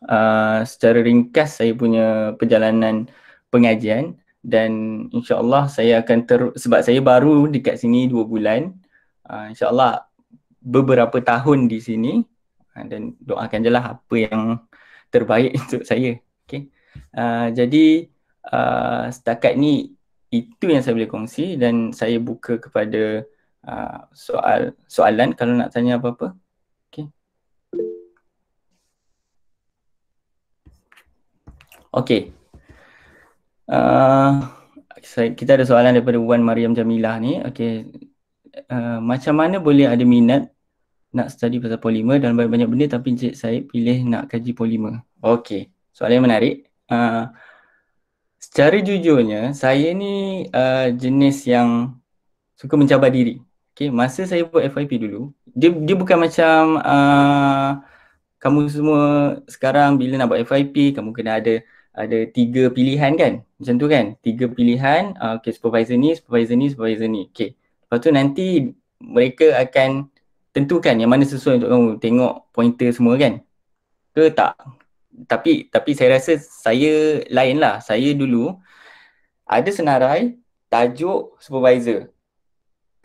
secara ringkas saya punya perjalanan pengajian, dan insya-Allah saya akan sebab saya baru dekat sini 2 bulan, insya-Allah beberapa tahun di sini, dan doakan je lah apa yang terbaik untuk saya. Okay. Jadi setakat ni itu yang saya boleh kongsi, dan saya buka kepada soalan kalau nak tanya apa-apa. Okay. Kita ada soalan daripada Wan Mariam Jamilah ni. Okay. Macam mana boleh ada minat nak study pasal polimer dan banyak benda tapi Encik Syed pilih nak kaji polimer? Okay. Soalan yang menarik. Secara jujurnya, saya ni jenis yang suka mencabar diri. Okay. Masa saya buat FYP dulu, dia bukan macam kamu semua sekarang bila nak buat FYP, kamu kena ada 3 pilihan kan, macam tu kan, 3 pilihan, okay, supervisor ni, okay. Lepas tu nanti mereka akan tentukan yang mana sesuai untuk kamu, tengok pointer semua kan, ke tak? Tapi saya rasa saya lain lah. Saya dulu ada senarai tajuk supervisor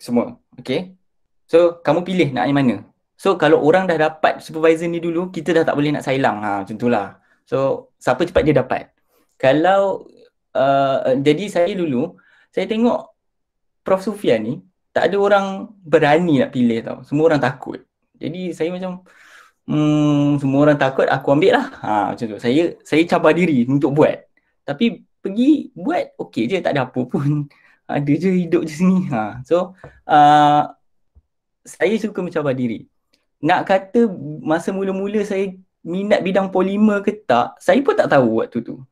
semua, okay. So kamu pilih nak yang mana. So kalau orang dah dapat supervisor ni dulu, kita dah tak boleh nak sailang, macam tu lah. So siapa cepat dia dapat. Kalau jadi saya dulu, saya tengok Prof Sufian ni tak ada orang berani nak pilih tau. Semua orang takut. Jadi saya macam semua orang takut, aku ambil lah. Macam tu. Saya cabar diri untuk buat. Tapi pergi buat okey je, tak ada apa pun. Ada je, hidup je sini. So saya suka mencabar diri. Nak kata masa mula-mula saya minat bidang polimer ke tak, saya pun tak tahu waktu tu.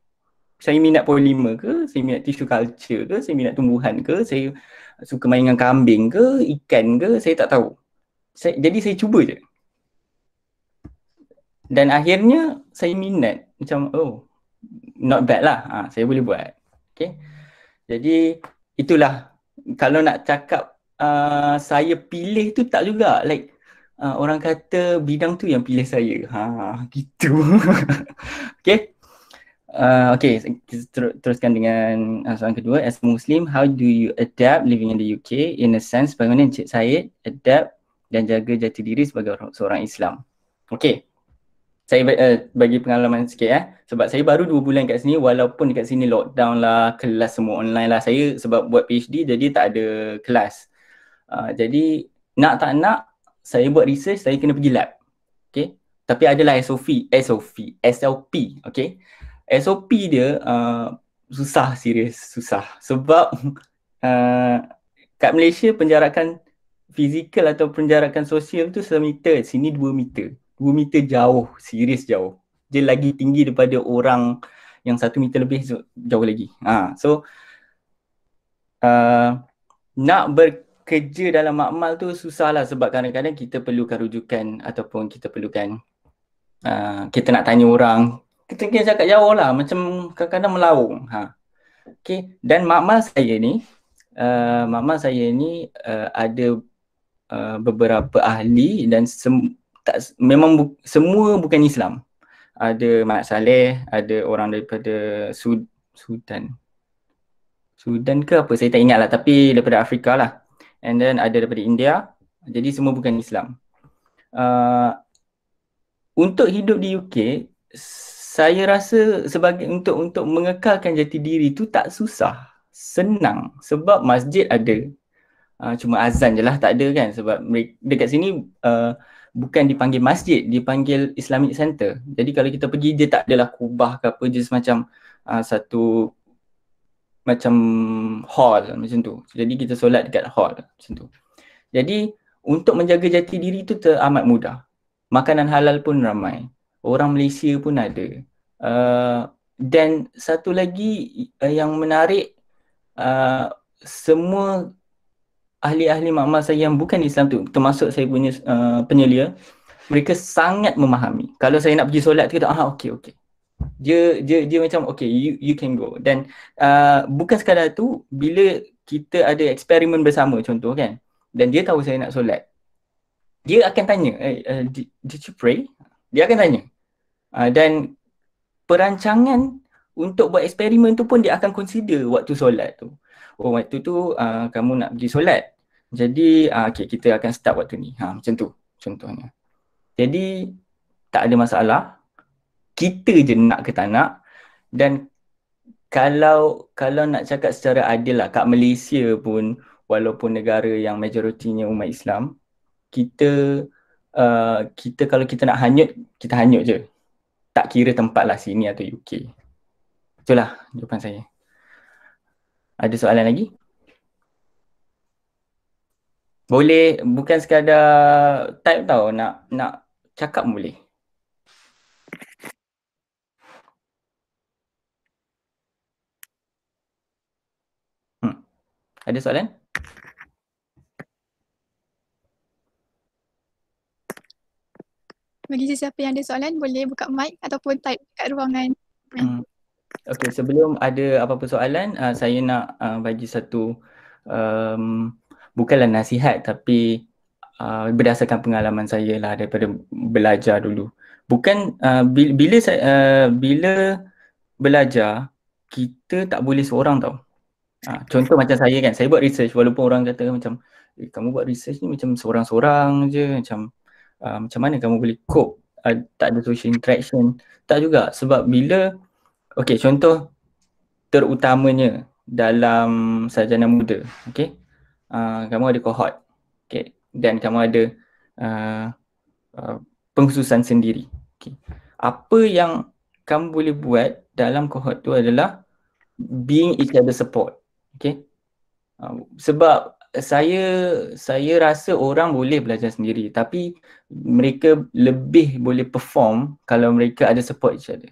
Saya minat polimer ke, saya minat tissue culture ke, saya minat tumbuhan ke, saya suka main dengan kambing ke, ikan ke, saya tak tahu. Jadi saya cuba je. Dan akhirnya saya minat, macam not bad lah, saya boleh buat. Okay. Jadi itulah, kalau nak cakap saya pilih tu tak juga, like orang kata bidang tu yang pilih saya. Gitu. Okay. Okay, kita teruskan dengan soalan kedua. As a Muslim, how do you adapt living in the UK? In a sense, bagaimana Encik Syed adapt dan jaga jati diri sebagai seorang Islam? Okay, saya bagi pengalaman sikit sebab saya baru 2 bulan kat sini, walaupun dekat sini lockdown lah, kelas semua online lah. Saya sebab buat PhD jadi tak ada kelas. Jadi nak tak nak, saya buat research, saya kena pergi lab. Okay. Tapi adalah SLP. Okay. SOP dia susah, serius susah. Sebab kat Malaysia penjarakan fizikal atau penjarakan sosial tu 1 meter, sini 2 meter. 2 meter jauh, serius jauh. Dia lagi tinggi daripada orang yang 1 meter lebih jauh lagi. So nak bekerja dalam makmal tu susah lah, sebab kadang-kadang kita perlukan rujukan ataupun kita perlukan kita nak tanya orang, kita kena cakap jauh lah, macam kadang-kadang melaung. Okay. Dan makmal saya ni ada beberapa ahli dan memang semua bukan Islam. Ada Mat Saleh, ada orang daripada Sudan ke apa, saya tak ingat lah, tapi daripada Afrika lah. And then ada daripada India, jadi semua bukan Islam. Untuk hidup di UK, saya rasa untuk mengekalkan jati diri tu tak susah, senang, sebab masjid ada. Cuma azan je lah tak ada kan, sebab dekat sini bukan dipanggil masjid, dipanggil Islamic Center. Jadi kalau kita pergi, dia tak adalah kubah ke apa, je semacam satu macam hall macam tu. Jadi kita solat dekat hall macam tu. Jadi untuk menjaga jati diri tu amat mudah. Makanan halal pun ramai. Orang Malaysia pun ada. Dan satu lagi yang menarik, semua ahli-ahli makmal saya yang bukan Islam tu, termasuk saya punya penyelia, mereka sangat memahami. Kalau saya nak pergi solat tu, okey. Dia macam okay, you can go. Dan bukan sekadar tu, bila kita ada eksperimen bersama contoh kan, dan dia tahu saya nak solat, dia akan tanya, did you pray? Dia akan tanya. Dan perancangan untuk buat eksperimen tu pun dia akan consider waktu solat tu. Oh, waktu tu kamu nak pergi solat, jadi okay, kita akan start waktu ni. Macam tu contohnya. Jadi tak ada masalah, kita je nak ke tak nak. Dan kalau nak cakap secara adil lah, kat Malaysia pun, walaupun negara yang majoritinya umat Islam, kita kalau kita nak hanyut, kita hanyut je. Tak kira tempat lah, sini atau UK. Itulah jawapan saya. Ada soalan lagi? Boleh, bukan sekadar type tau, nak cakap boleh. Ada soalan? Bagi sesiapa yang ada soalan, boleh buka mic ataupun type kat ruangan. Okay, sebelum ada apa-apa soalan, saya nak bagi satu, bukanlah nasihat, tapi berdasarkan pengalaman saya lah daripada belajar dulu. Bukan, bila belajar, kita tak boleh seorang tau. Contoh macam saya kan, saya buat research, walaupun orang kata macam, kamu buat research ni macam seorang-seorang je, macam mana kamu boleh cope, tak ada social interaction. Tak juga, sebab bila, okay, contoh terutamanya dalam sarjana muda, okay, kamu ada cohort, okay, dan kamu ada pengkhususan sendiri. Okay. Apa yang kamu boleh buat dalam cohort tu adalah being each other support. Okay. Sebab saya rasa orang boleh belajar sendiri, tapi mereka lebih boleh perform kalau mereka ada support each other.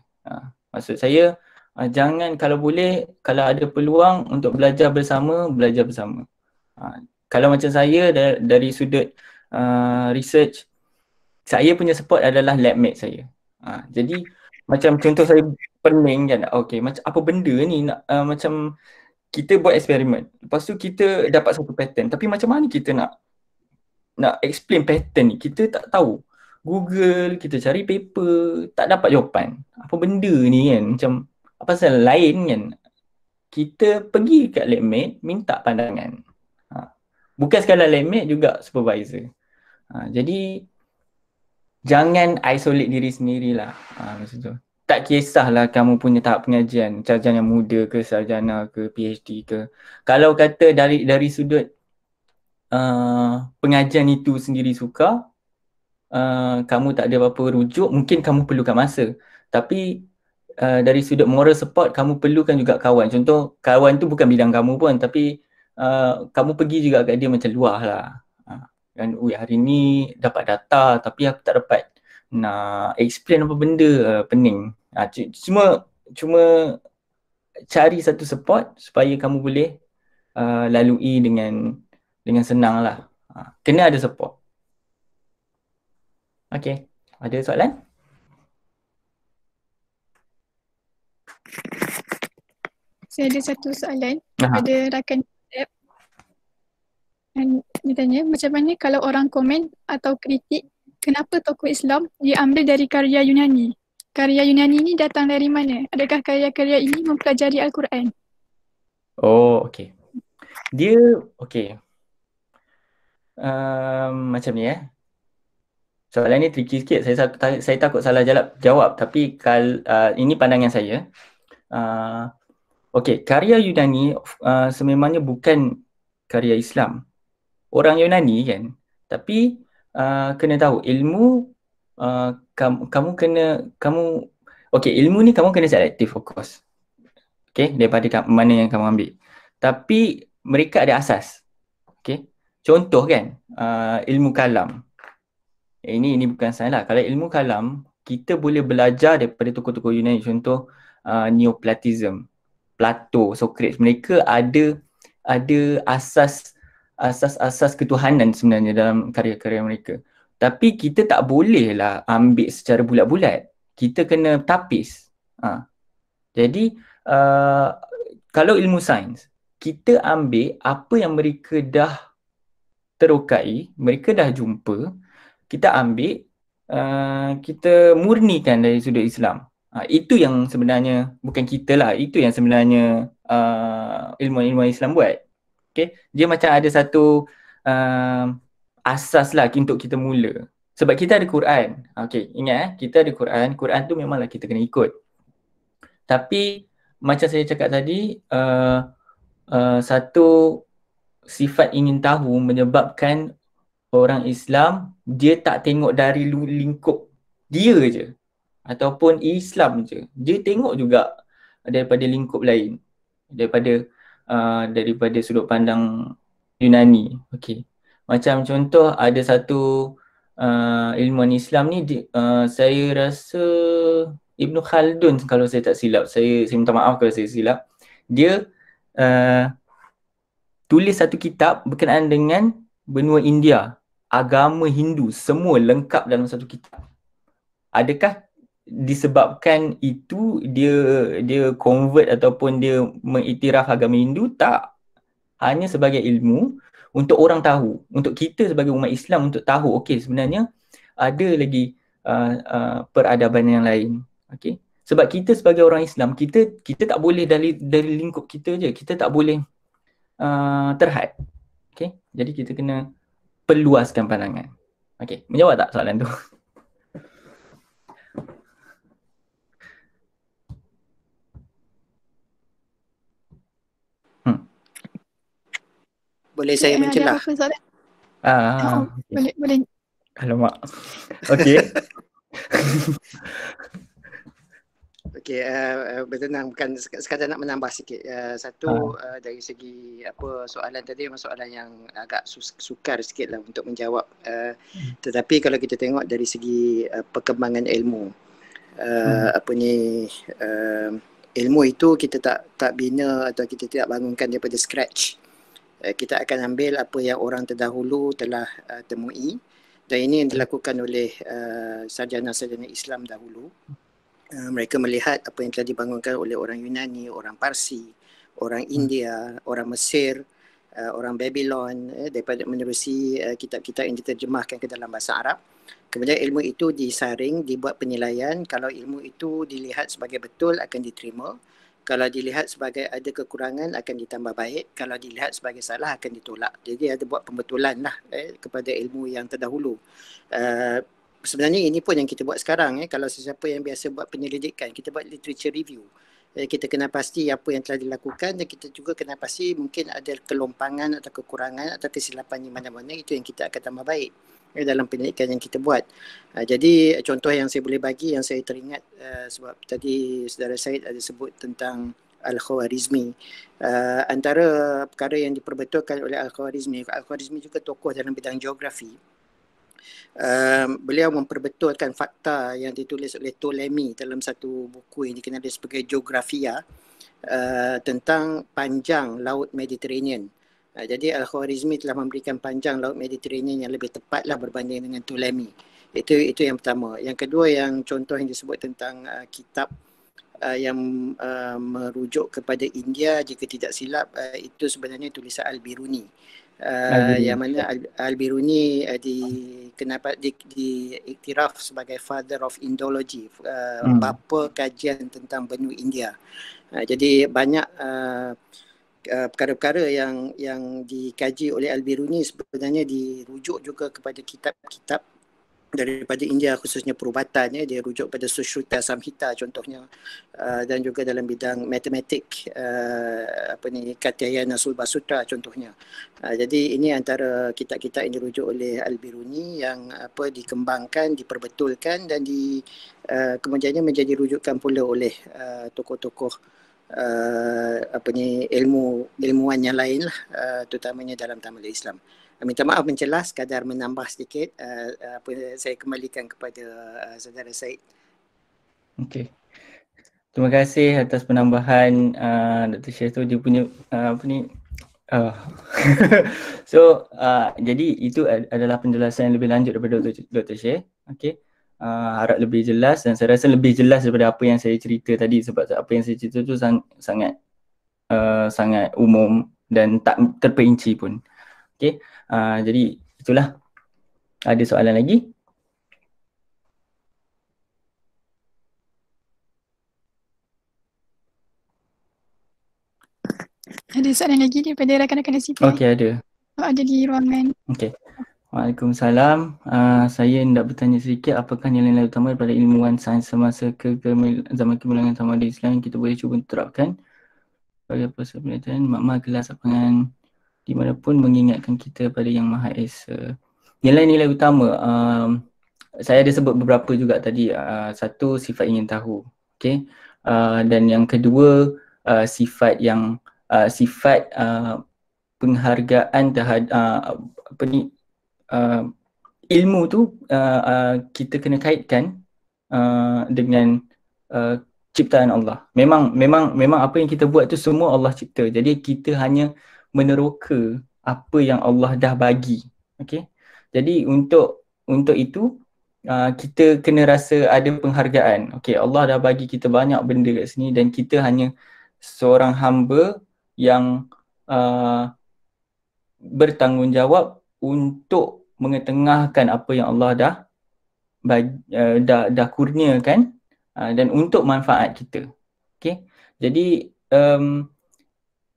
Maksud saya, jangan, kalau boleh, kalau ada peluang untuk belajar bersama, belajar bersama. Kalau macam saya dari sudut research, saya punya support adalah lab mate saya. Jadi macam contoh saya pening kan, okay, macam apa benda ni nak, macam kita buat eksperimen, lepas tu kita dapat satu pattern, tapi macam mana kita nak explain pattern ni, kita tak tahu. Google, kita cari paper, tak dapat jawapan. Apa benda ni kan, macam apa pasal lain kan. Kita pergi kat labmate, minta pandangan. Bukan sekadar labmate, juga supervisor. Jadi jangan isolate diri sendirilah. Macam tu. Tak kisahlah kamu punya tahap pengajian, sarjana muda ke, sarjana ke, PhD ke. Kalau kata dari sudut pengajian itu sendiri suka, kamu tak ada apa-apa rujuk, mungkin kamu perlukan masa. Tapi dari sudut moral support, kamu perlukan juga kawan. Contoh, kawan tu bukan bidang kamu pun, tapi kamu pergi juga kat dia macam luah lah. Dan hari ni dapat data, tapi aku tak dapat nak explain apa benda, pening. Cuma cuma cari satu support supaya kamu boleh lalui dengan senang lah. Kena ada support. Okay, ada soalan? Saya ada satu soalan Aha. pada rakan app. Dan dia tanya, macam mana kalau orang komen atau kritik kenapa tokoh Islam diambil dari karya Yunani? Karya Yunani ni datang dari mana? Adakah karya-karya ini mempelajari Al-Quran? Oh, okay. Dia, okay. Macam ni soalan ni tricky sikit. Saya takut salah jawab. Tapi ini pandangan saya. Okay, karya Yunani sememangnya bukan karya Islam. Orang Yunani kan. Tapi kena tahu ilmu kamu kena ilmu ni kamu kena selektif of course. Okay, daripada mana yang kamu ambil. Tapi mereka ada asas. Okay. Contoh kan ilmu kalam. Ini bukan salah. Kalau ilmu kalam, kita boleh belajar daripada tokoh-tokoh Yunani. Contoh Neoplatism, Plato, Socrates. Mereka ada asas ketuhanan sebenarnya dalam karya-karya mereka. Tapi kita tak bolehlah ambil secara bulat-bulat. Kita kena tapis. Jadi kalau ilmu sains, kita ambil apa yang mereka dah terokai, mereka dah jumpa, kita ambil, kita murnikan dari sudut Islam. Itu yang sebenarnya, bukan kita lah, itu yang sebenarnya ilmuwan-ilmuwan Islam buat. Okay? Dia macam ada satu asas lah untuk kita mula. Sebab kita ada Quran. Okay, ingat kita ada Quran. Quran tu memanglah kita kena ikut. Tapi macam saya cakap tadi, satu sifat ingin tahu menyebabkan orang Islam dia tak tengok dari lingkup dia je ataupun Islam je. Dia tengok juga daripada lingkup lain. Daripada sudut pandang Yunani. Okey. Macam contoh ada satu ilmuwan Islam ni saya rasa Ibn Khaldun kalau saya tak silap. Saya minta maaf kalau saya silap. Dia tulis satu kitab berkenaan dengan benua India, agama Hindu, semua lengkap dalam satu kitab. Adakah disebabkan itu dia convert ataupun dia mengiktiraf agama Hindu? Tak. Hanya sebagai ilmu untuk orang tahu, untuk kita sebagai umat Islam untuk tahu, okey sebenarnya ada lagi peradaban yang lain. Okey. Sebab kita sebagai orang Islam, kita tak boleh dari lingkup kita je. Kita tak boleh terhad. Okay, jadi kita kena perluaskan pandangan. Okay, menjawab tak soalan tu? Boleh saya mencelah? Ada apa soalan? Okay. Boleh. Alamak. Okay. Okey, bertenang, bukan sekadar nak menambah sikit. Satu dari segi soalan tadi memang soalan yang agak sukar sikit lah untuk menjawab. Tetapi kalau kita tengok dari segi perkembangan ilmu, ilmu itu kita tak bina atau kita tidak bangunkan daripada scratch. Kita akan ambil apa yang orang terdahulu telah temui, dan ini yang dilakukan oleh sarjana-sarjana Islam dahulu. Mereka melihat apa yang telah dibangunkan oleh orang Yunani, orang Parsi, orang India, orang Mesir, orang Babylon, daripada menerusi kitab-kitab yang diterjemahkan ke dalam bahasa Arab. Kemudian ilmu itu disaring, dibuat penilaian. Kalau ilmu itu dilihat sebagai betul akan diterima. Kalau dilihat sebagai ada kekurangan akan ditambah baik. Kalau dilihat sebagai salah akan ditolak. Jadi ada buat pembetulan lah kepada ilmu yang terdahulu. Sebenarnya ini pun yang kita buat sekarang. Kalau sesiapa yang biasa buat penyelidikan, kita buat literature review. Kita kena pasti apa yang telah dilakukan, dan kita juga kena pasti mungkin ada kelompangan atau kekurangan atau kesilapan di mana-mana. Itu yang kita akan tambah baik dalam penyelidikan yang kita buat. Jadi contoh yang saya boleh bagi, yang saya teringat sebab tadi saudara Syed ada sebut tentang Al-Khwarizmi. Antara perkara yang diperbetulkan oleh Al-Khwarizmi juga tokoh dalam bidang geografi. Beliau memperbetulkan fakta yang ditulis oleh Ptolemy dalam satu buku yang dikenali sebagai Geografia tentang panjang Laut Mediterranean. Jadi Al-Khwarizmi telah memberikan panjang Laut Mediterranean yang lebih tepatlah berbanding dengan Ptolemy. Itu yang pertama. Yang kedua, yang contoh yang disebut tentang kitab yang merujuk kepada India, jika tidak silap itu sebenarnya tulisan Al-Biruni. Yang mana Al-Biruni diiktiraf sebagai father of Indology, bapa kajian tentang benua India. Jadi banyak perkara-perkara yang dikaji oleh Al-Biruni sebenarnya dirujuk juga kepada kitab-kitab daripada India, khususnya perubatan, dia rujuk pada Sushruta Samhita contohnya, dan juga dalam bidang matematik Katyayana Sulba Sutra contohnya. Jadi ini antara kitab-kitab yang dirujuk oleh Al-Biruni yang dikembangkan, diperbetulkan dan kemudiannya menjadi rujukan pula oleh tokoh-tokoh ilmuwan yang lain lah, terutamanya dalam tamadun Islam. Minta maaf mencelas, kadar menambah sedikit. Saya kembalikan kepada saudara Said. Okey. Terima kasih atas penambahan Dr. Syed tu. Dia punya so jadi itu adalah penjelasan yang lebih lanjut daripada Dr. Syed. Okey. Harap lebih jelas, dan saya rasa lebih jelas daripada apa yang saya cerita tadi, sebab apa yang saya cerita tu sangat umum dan tak terperinci pun. Okey. Jadi itulah. Ada soalan lagi? Ada soalan lagi daripada rakan-rakan SCPI? Okey, ada. Ada di ruangan. Okey. Waalaikumsalam. Saya hendak bertanya sedikit, apakah nilai-nilai utama daripada ilmuwan sains semasa zaman kemuliaan tamadun Islam yang kita boleh cuba terapkan bagi proses penelitian makmal kelas lapangan di mana pun mengingatkan kita pada Yang Maha Esa. Nilai-nilai utama, saya ada sebut beberapa juga tadi. Satu, sifat ingin tahu. Okay? Dan yang kedua, sifat penghargaan terhadap ilmu tu kita kena kaitkan dengan ciptaan Allah. Memang apa yang kita buat tu semua Allah cipta. Jadi kita hanya meneroka apa yang Allah dah bagi. Okey. Jadi untuk itu kita kena rasa ada penghargaan. Okey, Allah dah bagi kita banyak benda kat sini dan kita hanya seorang hamba yang bertanggungjawab untuk mengetengahkan apa yang Allah dah kurniakan dan untuk manfaat kita. Okey. Jadi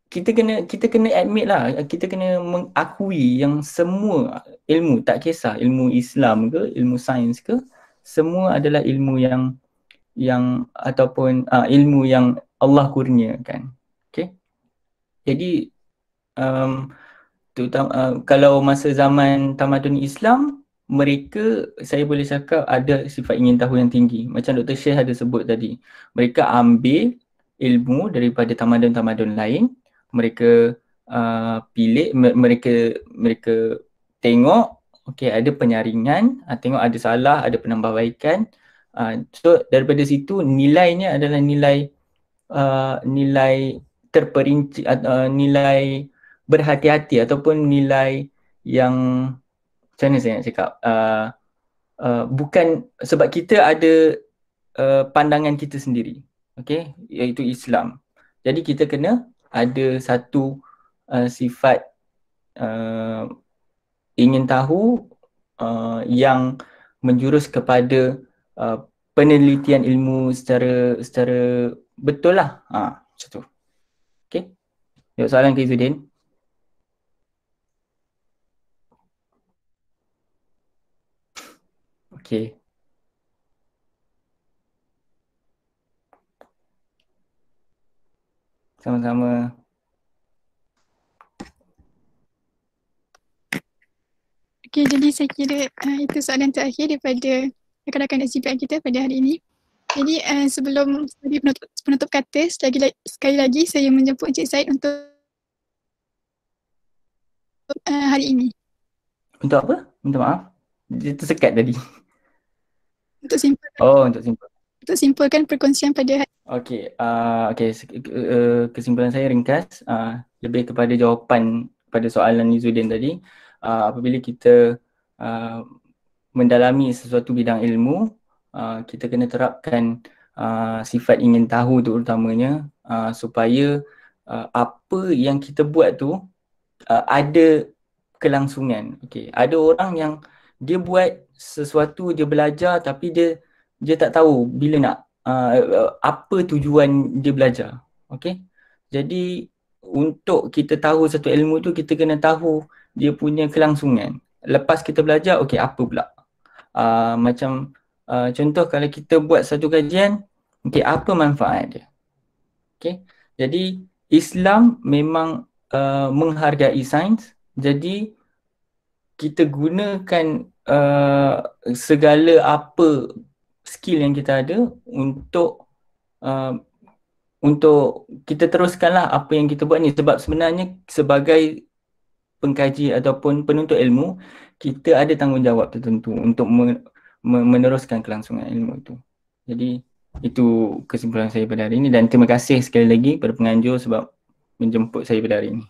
kita kena admit lah, kita kena mengakui yang semua ilmu, tak kisah ilmu Islam ke, ilmu sains ke, semua adalah ilmu yang ataupun ilmu yang Allah kurniakan. Okey. Jadi kalau masa zaman tamadun Islam, mereka, saya boleh cakap, ada sifat ingin tahu yang tinggi. Macam Dr. Syekh ada sebut tadi, mereka ambil ilmu daripada tamadun-tamadun lain, mereka pilih, mereka tengok, okey, ada penyaringan, tengok ada salah, ada penambahbaikan. So daripada situ nilainya adalah nilai terperinci, nilai berhati-hati ataupun nilai yang, macam mana saya nak cakap, bukan, sebab kita ada pandangan kita sendiri, okey, iaitu Islam. Jadi kita kena ada satu sifat ingin tahu yang menjurus kepada penelitian ilmu secara betul lah. Macam tu. Okey. Jawab soalan ke Izzuddin? Okey. Sama-sama. Okey, jadi saya kira itu soalan terakhir daripada rakan-rakan SCPI kita pada hari ini. Jadi sebelum penutup kata, sekali lagi saya menjemput Encik Said untuk hari ini. Untuk apa? Minta maaf. Dia tersekat tadi. Untuk simpul, Oh, untuk simpul. untuk simpulkan perkongsian pada hari Okey, kesimpulan saya ringkas, lebih kepada jawapan pada soalan Izzuddin tadi. Apabila kita mendalami sesuatu bidang ilmu, kita kena terapkan sifat ingin tahu terutamanya, supaya apa yang kita buat tu ada kelangsungan. Okey, ada orang yang dia buat sesuatu, dia belajar tapi dia tak tahu bila nak apa tujuan dia belajar. Okey. Jadi untuk kita tahu satu ilmu tu, kita kena tahu dia punya kelangsungan. Lepas kita belajar, okey, apa pula? Macam contoh kalau kita buat satu kajian, okey, apa manfaat dia? Okey. Jadi Islam memang menghargai sains. Jadi kita gunakan segala apa skill yang kita ada uh, untuk kita teruskanlah apa yang kita buat ni, sebab sebenarnya sebagai pengkaji ataupun penuntut ilmu, kita ada tanggungjawab tertentu untuk meneruskan kelangsungan ilmu itu. Jadi itu kesimpulan saya pada hari ini, dan terima kasih sekali lagi kepada penganjur sebab menjemput saya pada hari ini.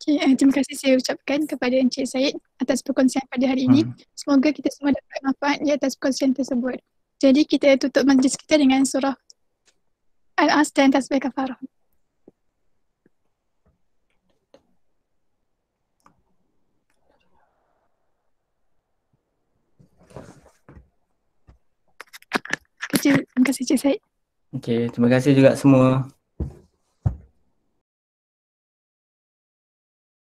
Okay, terima kasih saya ucapkan kepada Encik Syed atas perkongsian pada hari ini. Semoga kita semua dapat manfaat di atas perkongsian tersebut. Jadi kita tutup majlis kita dengan surah Al-As dan tasbih kafarah. Terima kasih Encik Syed. Okey, terima kasih juga semua.